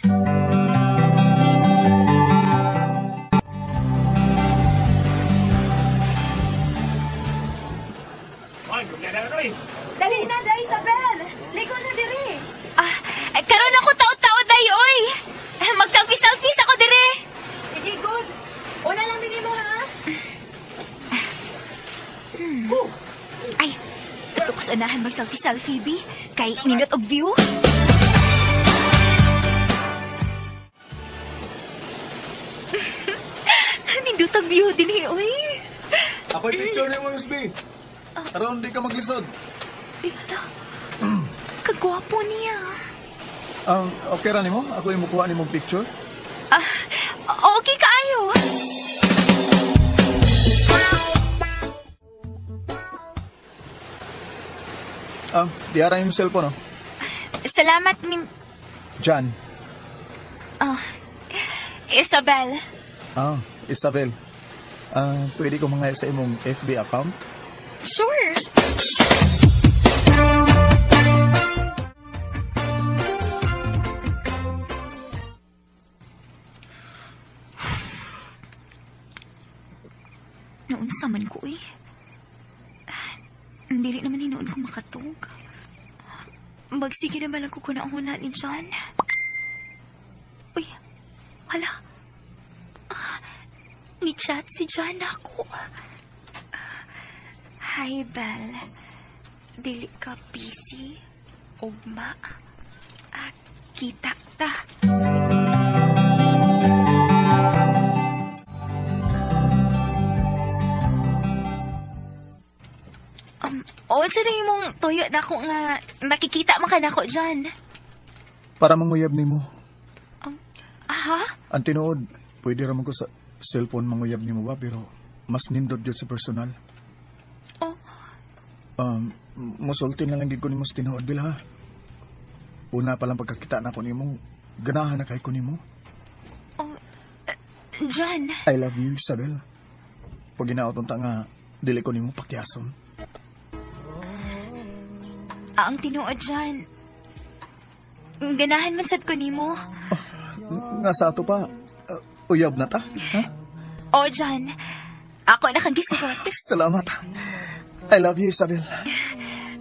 Dali na, Day, Isabel. Ligo na diri. Karon ako taot-taot, Day, uy. Mag-selfie-selfies ako diri. Sige, good. Una lang minimo, ha? Ay, ito ko sa unahan mag-selfie-selfie, B. Kay ninot og view. Nindot og view din, uy. Ako'y picture ni mo, Miss B. Around di ka maglisod. Kagwapo niya. Okay ra nimo? Ako yung mukuha ni mong picture. Okay kaayo. Diara yung cellphone, no? Salamat ni... John. Isabel. Isabel. Pwede ko mga sa imong FB account? Sure. Noon sa man ko, eh. Hindi naman hinoon ko makatog. Magsige na ba lang ko kunahuna ni John? Uy, wala. Ni-chat si John ako. Hi, Belle. Dili ka busy? Ugma. Kita ta. Sa rin mong tuyo na ako nga nakikita man ka na ako dyan. Para manguyab ni mo. Aha? Ang tinuod, pwede raman ko sa cellphone manguyab ni mo ba, pero mas nindot yun sa personal. Musulti na lang din ko ni mo sa tinuod, Bila, ha? Una palang pagkakita na ko ni mo, ganahan na kay ko ni mo. John. I love you, Isabel. Pag ginaot unta nga, dili ko ni mo pakyason. Ang tinuod dyan. Ganahan man sad ko nimo. nga sa ato pa, uyab na ta, ha? O, John. Ako na kang gisugot. Salamat. I love you, Isabel.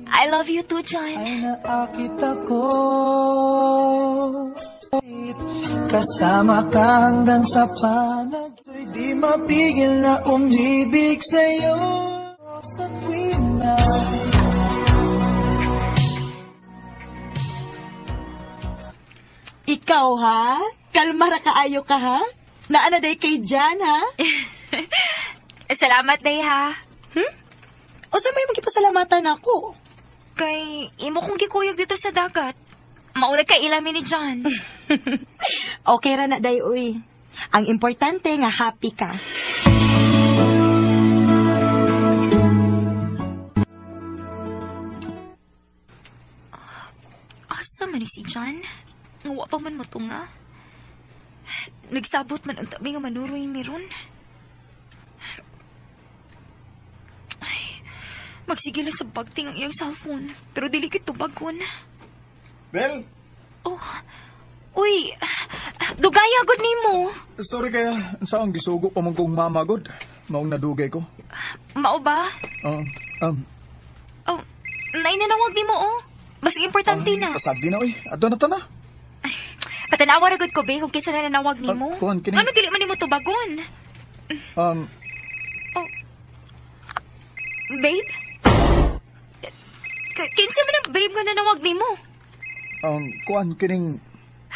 I love you too, John. Ay naakit ako, kasama ka hanggang sa panag. Di mapigil na umibig sa'yo sa tuwing na. Ikaw, ha? Kalmara kaayo ka, ha? Naana day kay Jan, ha? Salamat, day, ha? O sa may magipasalamatan ako? Kay imo kong gikuyog dito sa dagat. Mauna ka ilamin ni John. Okay ra na, day, uy. Ang importante nga happy ka. Asa man ni si John? Nga pa man mo to nga. Nagsabot man ang tabi nga manuroy meron. Ay, magsigil na sa pagting ang iyang cellphone. Pero dili kito bagon. Bel? Oh, uy, dugaya gud nimo. Sorry kaya, saan gisugo pa mong kong mamagod? Maong nadugay ko. Mao ba? Oh, Oh, nainanawag nimo oh. Mas importante na. Pasabi na, uy. Ato na ta na. Patanawa ra gud ko, babe, kung kinsa na nanawag nimo. kuwan, kining- Ano dili man nimo tubagon? Babe? Kinsa man ang babe nga nanawag nimo? Kuan, kining...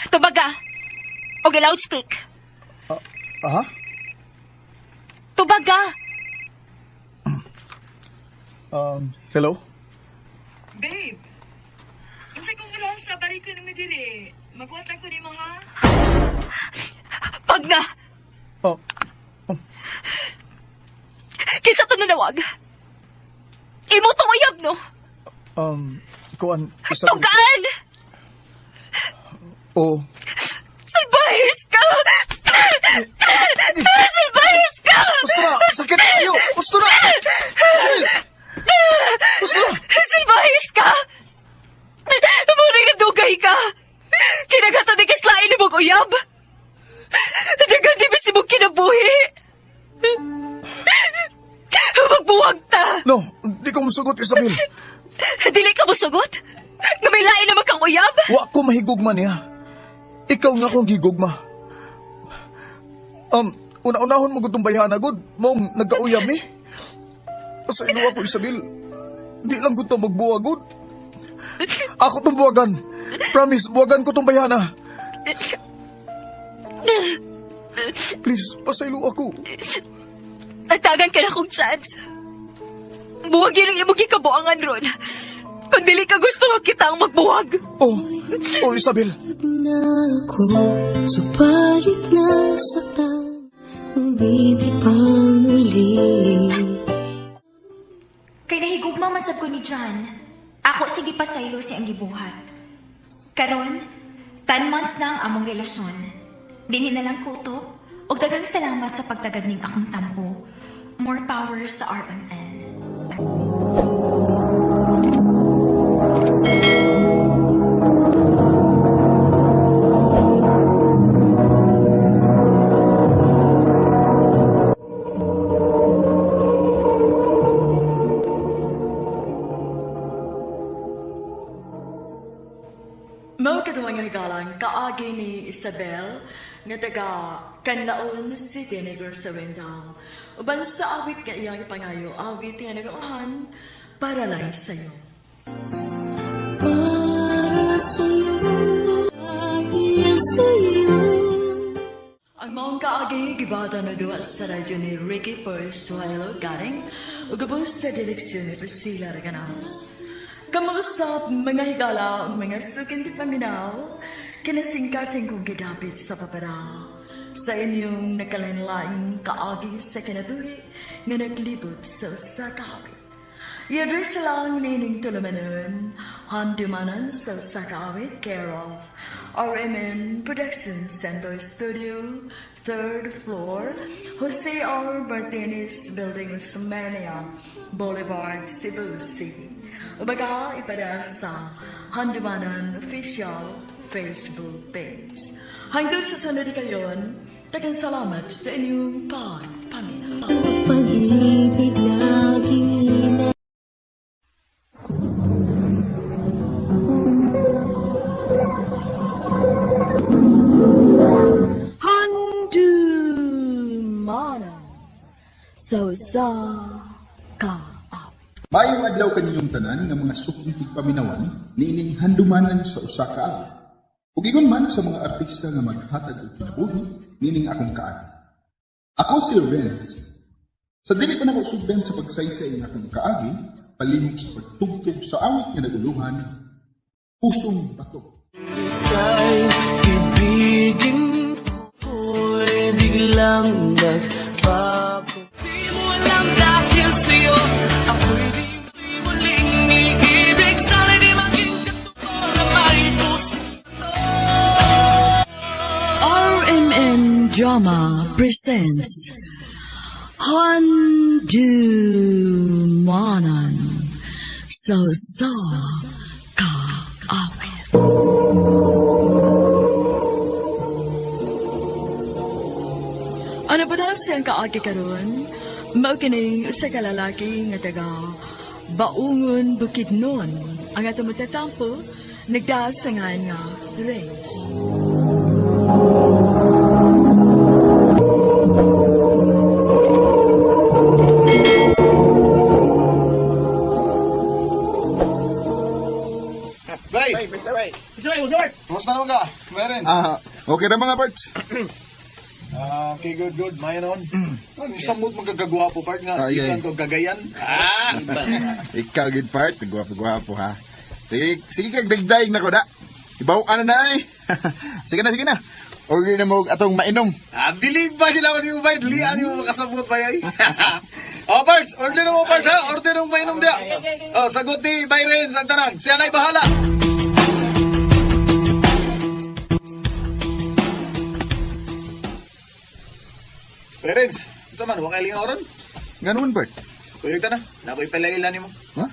Tubaga. O loudspeak. Aha? Tubaga. Hello? Babe, unsa kong ulang sa bari ko nung diri? Magwatan ko ni mo, ha? Pag nga. Kinsa to nanawag? Imo tong uyab, no? Kuan, isa... Tugaan! Oh. Salbahis ka! Salbahis ka! Gusto na! Sakit kayo! Gusto na! Gusto na! Salbahis ka! Munang nadugay ka! Kinagata di kaslain ni mong uyab! Dagan di bisi mong kinabuhi! Magbuwag ta! No! Di ko musugot, Isabel! Dili ka musugot? Nga may lain naman kang uyab? Wa ko mahigugma niya. Ikaw nga akong gigugma. Una-unahon mo gudong bayhana gud. Maong nagkauyab ni. Sa ilo ako, Isabel. Di lang gud to magbuwag gud. Ako tong buwagan. Promise, buwagan ko tong bayhana. Please, pasaylo ako. Nagtagan ka na kong chance. Buwagin ang imong gikabuangan ron. Kung dili ka gusto makita ang magbuwag. Oh, Isabel. Na ako, subalit nasaktan, umibig pang muli. Kay nahigugma man sab ko ni John. Ako sige pasaylo si ang gibuhat. Karon, 10 months na ang among relasyon. Dinhi na lang kuto, og daghang salamat sa pagtagad ning akong tampo. More power sa RMN. Mao katuwang nga higalang kaagi ni Isabel nga taga Canlaon City, Negros Oriental. Uban sa awit nga iyang ipangayo, awit nga nagawahan para lang sa'yo. Para sa'yo, dahil sa'yo. Ang maong kaagi, gibata na duwa sa radyo ni Ricky Persuelo Garing, o gabos sa direksyon ni Priscilla Reganas. Kamuusap mga higala ang mga sukin di paminaw, kinasingkasing kong gidapit sa papara. Sa inyong nakalanlaing kaagi sa kinabuhi nga naglibot sa sakawit. Yadres lang nining tulamanon, handumanan sa sakawit, care of RMN Production Center Studio, 3rd floor, Jose R. Martinez Building, Sumania, Boulevard, Cebu City. Ubaga ipada sa Handumanan Official Facebook page. Hanggang sa sunod kayon, daghang salamat sa inyong pagpaminaw. Pag-ibig laging ina. Handumana so sa ka. Mayong adlaw kaninyong tanan nga mga suklitig paminawan niining handumanan sa usa ka adlaw. Ug ingon man sa mga artista nga maghatag og kinabuhi niining akong kaagi. Ako si Renz. Sa dili pa nako sugdan sa pagsaysay ng akong kaagi, palihog sa pagtugtog sa awit nga naguluhan, Pusong Bato. Ika'y ibigin ko'y biglang nagbago. Di mo alam dahil sa'yo, ako'y di muling iibig. Sana'y di maging katuwa na may pusong RMN Drama presents Handumanan so sa ka awit. Ano pa daw siyang kaagi karon? Mao kining usa ka lalaki nga taga Baungon Bukidnon. Ang atong matatampo nagdasangan nga Renz. Bay! Kumusta naman ka? Meron. Okay na mga parts. Okay, good. Maya naman. Ang isang mood magagagwapo part nga. Yeah. Ikan ko gagayan. Ikaw gid part, gwapo ha. Sige kag dagdag na ko da. Ibaw ana na eh. Sige na. Order na mo atong mainom. Believe ba ginawa niyo ba? Lian niyo makasabot ba yay? Parts, order na mo parts ha. Order ng mainom dia. Sagot ni Byron sa tanan. Siya na'y bahala. Parents, ito man, huwag kailinga oron. Ganun, Bert. Kuyog ta na, nakoy palailan ni mo. Ha?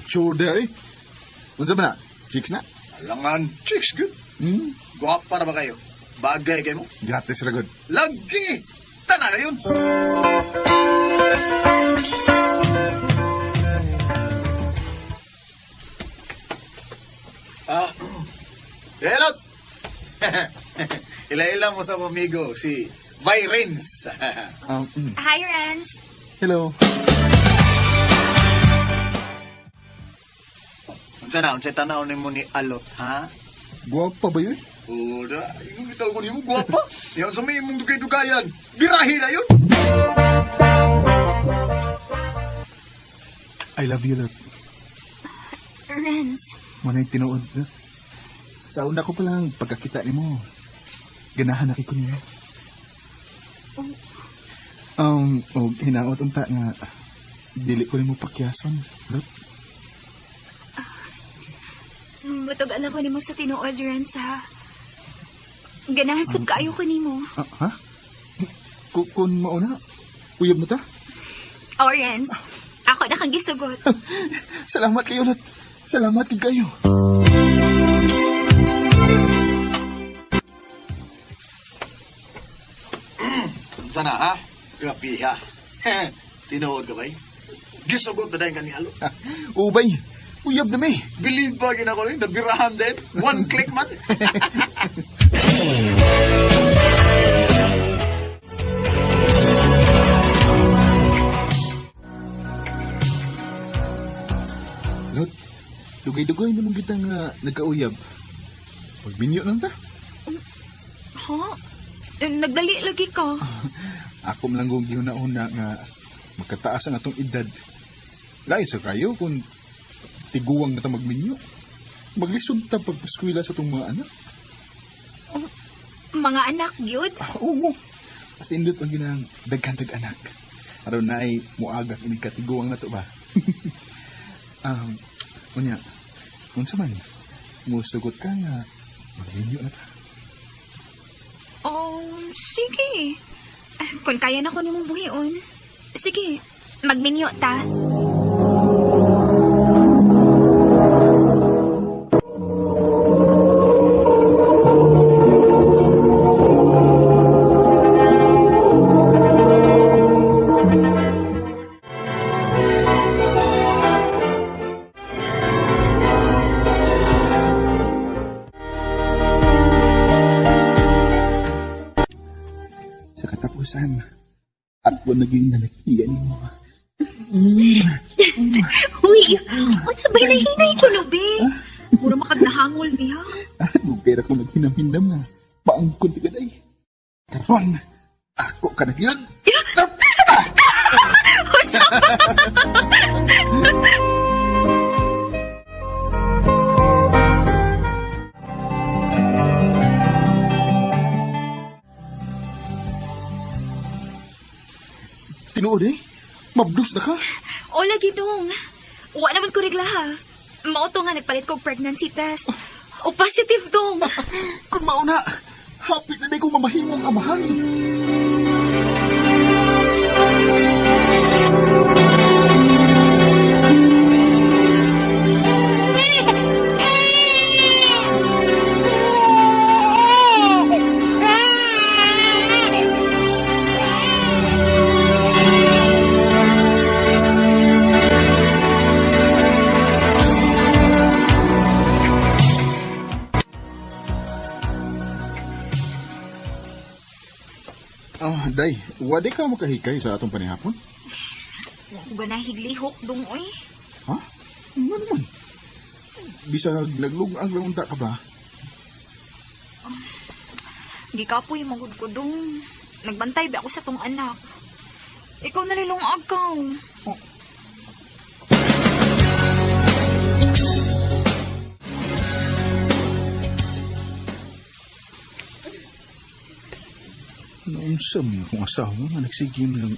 Tsuda eh. Unsa ba na? Chicks na? Alangan, chicks good. Guwap para ba kayo? Bagay kayo mo? Gratis ra good. Lagi! Tana na yun! Hello! Ila-ila mo sa amigo, si Virens. Hi, Renz. Hello. Unsa tanaw ni mo ni Alot, ha? Guwapa ba yun? Uda, yung itaw ko ni mo, guwapa. Yan sa may mong dugay-dugayan. Birahi na yun. I love you, Lot. Renz. Manay tinuod. Sa una ko palang pagkakita ni mo, ganahan na ko niya. Hinaot unta nga, dili ko ni mo pakyason, Lot. Matugan ako ni mo sa tinuod, Renz, ha? Ganahan sab kaayo ko ni mo. Ha? Kung mauna, uyab mo ta? Renz, ako na kang gisugot. Salamat kayo, Lot. Salamat kayo. Sana, ha? Grabe, ha? Tinuod ka ba? Gisugot na dahil ka ni Alot. Ubay, uyab na may. Believe ba ginako rin? Nabirahan din? One click man? Lot, dugay-dugay naman kita nga nagkauyab. Pagminyo lang ta. Ha? Nagdali lagi ka. Ako man lang kong gihuna-una nga magkataas ang atong edad. Lain sa kayo kung tiguwang na ta magminyo. Maglisod ta pagpaskwila sa itong mga anak. Mga anak, yun? Oo. Mas indot ang ginang dagkantag anak. Aron na ay muagak ini katiguwang na to ba? Unya, unsa man, musugot ka nga magminyo na ta. Sige. Kung kaya na ko ni mong buhion, sige, magminyo ta. Bisan, ako naging nalakian mo. Uy, ang sabay na hinay ko, Lobe. Mura makagnahangol niya. Lugay ako naghinam-hinam na. Paangkon ti gaday. Karon, ako ka na yun. Tinuod eh. Mabdus na ka. O, lagi dong. Uwa naman ko regla, ha. Mauto nga nagpalit kong pregnancy test. O, positive dong. Kung mauna, hapit na di ko mamahimong amahan. Day, wadi ka makahikay sa atong panihapon? Wala ko ba nahiglihok dong, oy? Ha? Ano naman? Bisag naglugang lang unta ka ba? Di ka po yung magod ko dong. Nagbantay ba ako sa tong anak? Ikaw nalilong agaw. Naunsa mo akong asawa nga nagsigim lang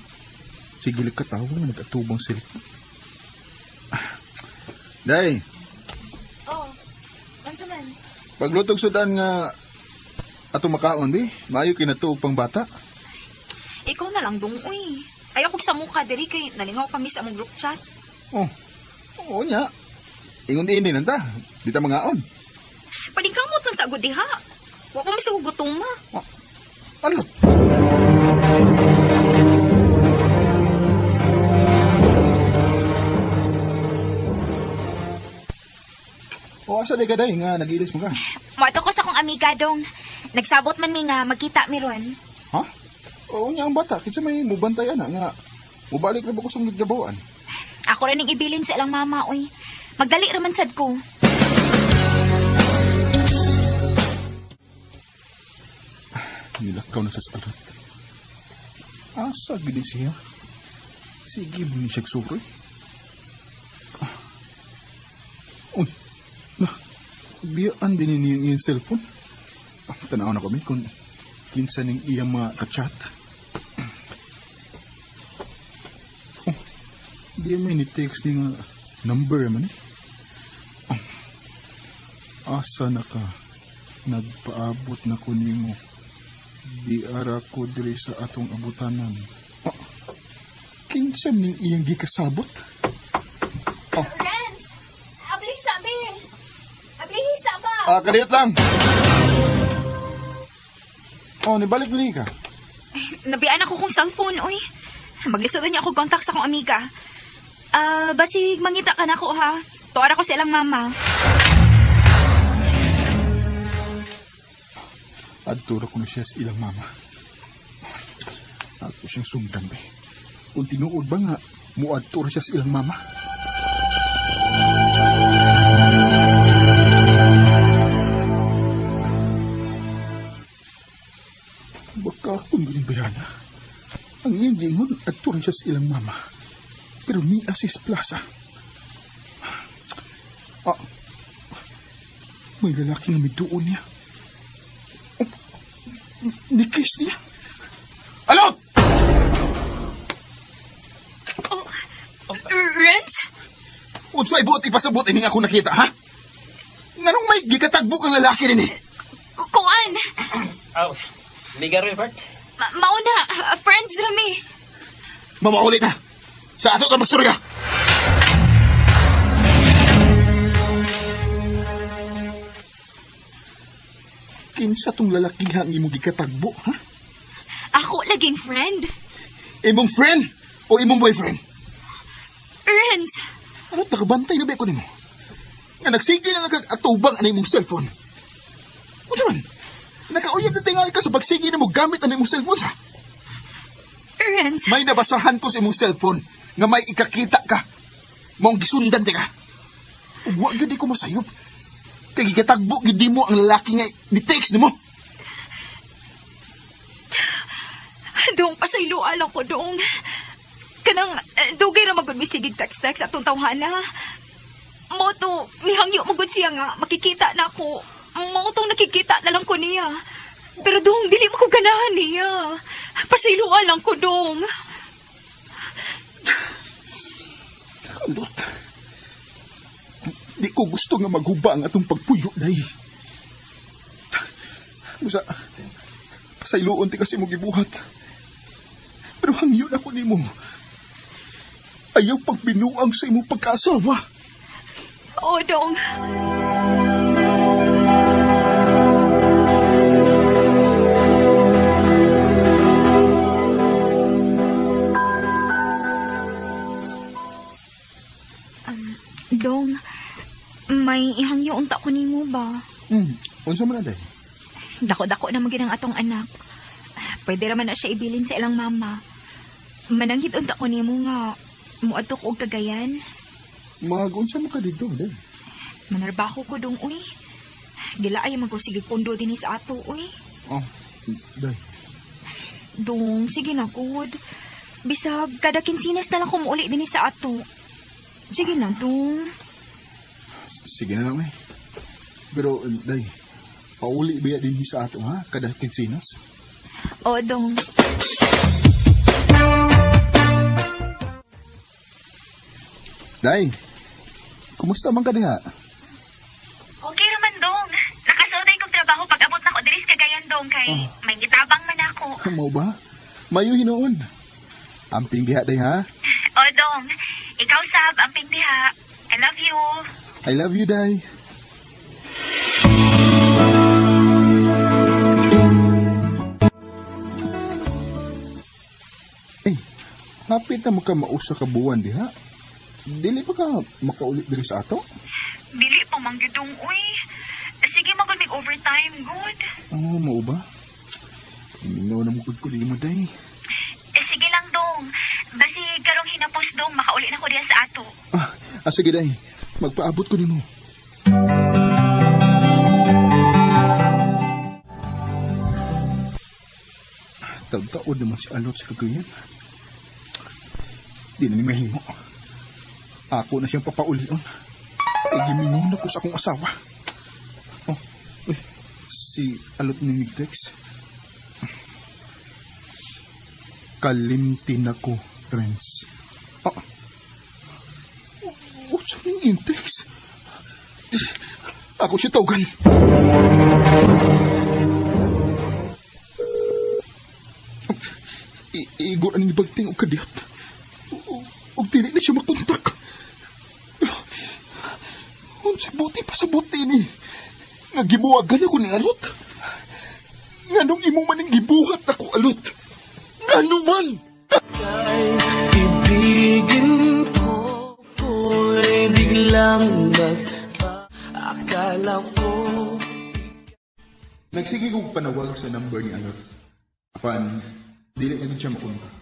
sigil katawa nga nagatubang silip. Day, Oh, ano man? paglutog sudan nga ato makaon di, maayo kinatuog pang bata. Ikaw na lang dong, uy. Ayaw ko sa mukha diri kay nalingaw kami sa among group chat. Oh, oo nya. Ingon din nanta, di ta mangaon. Palikamot lang sa agod diha. Wa ko misig gutom ma. Alot. O asa di ka day nga nagilis mo ka? Mato ko sa kong amiga dong. Nagsabot man mi nga magkita mi ron. Ha? Oo niya ang bata, kinsa may mubantay ana nga mubalik na ba ko sa nagdabawaan? Ako rin ang ibilin sa ilang mama, uy. Magdali raman sad ko. Nilakaw na sa salot. Asa gini siya? Sige mo ni siya suroy. Uy, na, biyaan din niya yung cellphone. Tanaw na kami kung kinsa ning iyang mga kachat. Oh, di may ni-text ni nga number man eh. Asa na ka? Nagpaabot na ko nimo. Di ara ko diri sa atong abutanan. Oh, kinsa ning iyang gikasabot? Oh. Renz! Ablis sabi! Ablis ba? Kadiyot lang! Oh, nibalik ni ka. Nabian ako kong cellphone, uy. Maglisod niya ako kontak sa kong amiga. Basig mangita ka na ko, ha? Tuwara ko sa ilang mama. Adtura ko na siya sa ilang mama. Ako siyang sundan, be. Kung tinuod ba nga, muadtura siya sa ilang mama. Baka akong ginbayana. Ang iyong gingon, adtura siya sa ilang mama. Pero ni Asis Plaza. May lalaki nga may doon niya. Nikis niya. Alot! Renz? Unsay buot ipasabot ining ako nakita, ha? Nganong may gikatagbo kang lalaki rin eh? Kuan? Liga Rivert? Mauna, friends rami. Mamaulit na. Sa ato na masturya. Kinsa tong lalakiha ang imong gikatagbo, ha? Ako laging friend. Imong friend o imong boyfriend? Renz. Ano, nakabantay na ba ako nimo? Nga nagsige na nag-atubang ang imong cellphone. Kung man, nakauyab na tingali ka sa pagsige na mo gamit ang imong cellphone, sa? Renz? May nabasahan ko sa imong cellphone nga may ikakita ka. Maong gisundan di ka. Huwag gadi ko masayop. Kay gigatagbo gidi mo ang lalaki nga ni-text ni mo. Dong, pasayloan ako, Dong. Kanang, dugay ra magod misigig text-text atong tawhana. Mo to, nihangyo magod siya nga, makikita na ako. Mo tong nakikita na lang ko niya. Pero Dong, dili mo ko ganahan niya. Pasayloan lang ko, Dong. Alot. Di ko gusto nga maghubang atong pagpuyo, day. Musa, pasayloon ti kasi mo gibuhat. Pero hangyo na ko ni mo. Ayaw pagbinuang sa imong pagkaasawa. Oo, Dong. Dong, may ihangyo unta ko nimo ba? Unsa man na, day? Dako-dako na maging ang atong anak. Pwede raman na siya ibilin sa ilang mama. Mananghid unta ko nimo nga muadto ko og Cagayan. Mag-unsa mo ka dito, day? Manarbaho ko dong, uy. Gilaay man ko sige pondo din sa ato, uy. Oh, day. Dong, sige na, good. Bisag, kada kinsinas na lang kumuuli din sa ato. Sige na, Dong. Sige na lang, eh. Pero, day, pauli biya din sa ato, ha? Kada kinsinas. O, Dong. Day, kumusta man ka diha? Okay raman, Dong. Nakasunay kong trabaho pag abot na ko diri sa Cagayan, Dong, kay may gitabang man ako. Mau ba? Mayo hinoon. Amping diha, day, ha? O, Dong. Ikaw, Sab, amping diha. I love you. I love you, day. Hapit na mo ka mausa ka buwan diha. Dili pa ka makaulit diri sa ato? Dili pa manggidong, uy. Sige, magod mig overtime, good. Oh, mau ba? Mingaw na mukod ko din mo, day. Sige lang, Dong. Basi karong hinapos, Dong, makauli na ko diya sa ato. Sige, day. Magpaabot ko din mo. Tagtaod naman si Alot sa Cagayan. Di na ni mahimo. Ako na siyang papaulion. Ay, gimingon ako sa akong asawa. Oh, si Alot ni Migtex. Kalimtin ako, Renz. What's ang Intex? Ako si Togan. Igor ang ibagting o kadiyat. O dili na siya makontak. Unsa buti pa sa buti ni. Nga gibuwagan ako ni Alot. Nganong imo man ang gibuhat ako, Alot. Ngano man? Ibigin ko ko'y biglang akala ko. Nagsige kong panawag sa number ni Alot. Apan, dili na siya makontak.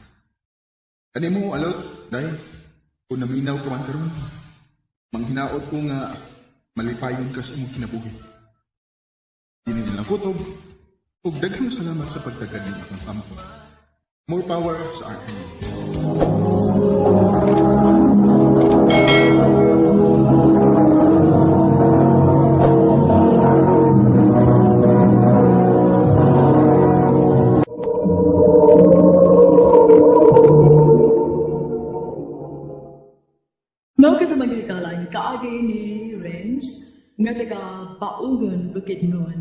Ano mo, Alot? Dahil, kung naminaw ka man karon, manghinaot ko nga malipayon ka sa imong kinabuhi. Dili nilang kutob, ug daghang salamat sa pagtagad ng akong kampo. More power sa RN. Mao ka naman ikalang kaagay ni Renz nga taga Baungon, Bukidnon.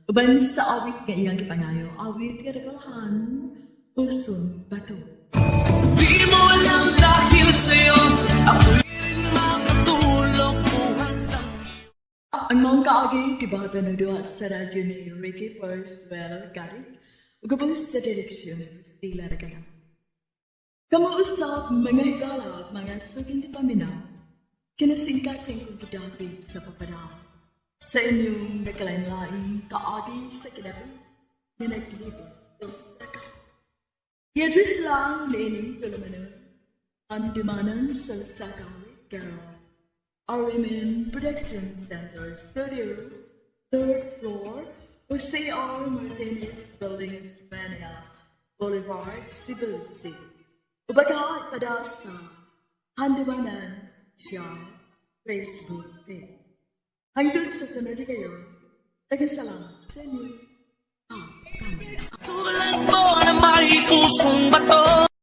Uban sa awit nga iyang ipangayo, awit nga nagalahan, Puson Bato. Di mo alam dahil sa'yo, ako'y rin makatulog buhat ang Ang mga kaagay, kibata na doon sa radyo ni Ricky First Bell Garik, ugabos sa direksyon ni Stila Ragana. Kamuusap mga higala at mga suging di paminaw, kinasingkasing kong kidapit sa paparaw. Sa inyong nagkalain-laing kaagi sa kinabi na naglibot sa saka. I-address lang ni ining tulumanon. Ang dimanan sa Sakawit Carol. RMN Production Center Studio, 3rd floor, Jose R. Martinez Buildings, Manila, Boulevard, Cebu City. Ubaga pada sa Handimanan siya Facebook page. Hanggang sa sunod kayo, nagkasalamat sa inyo. Tulad mo na may pusong bato.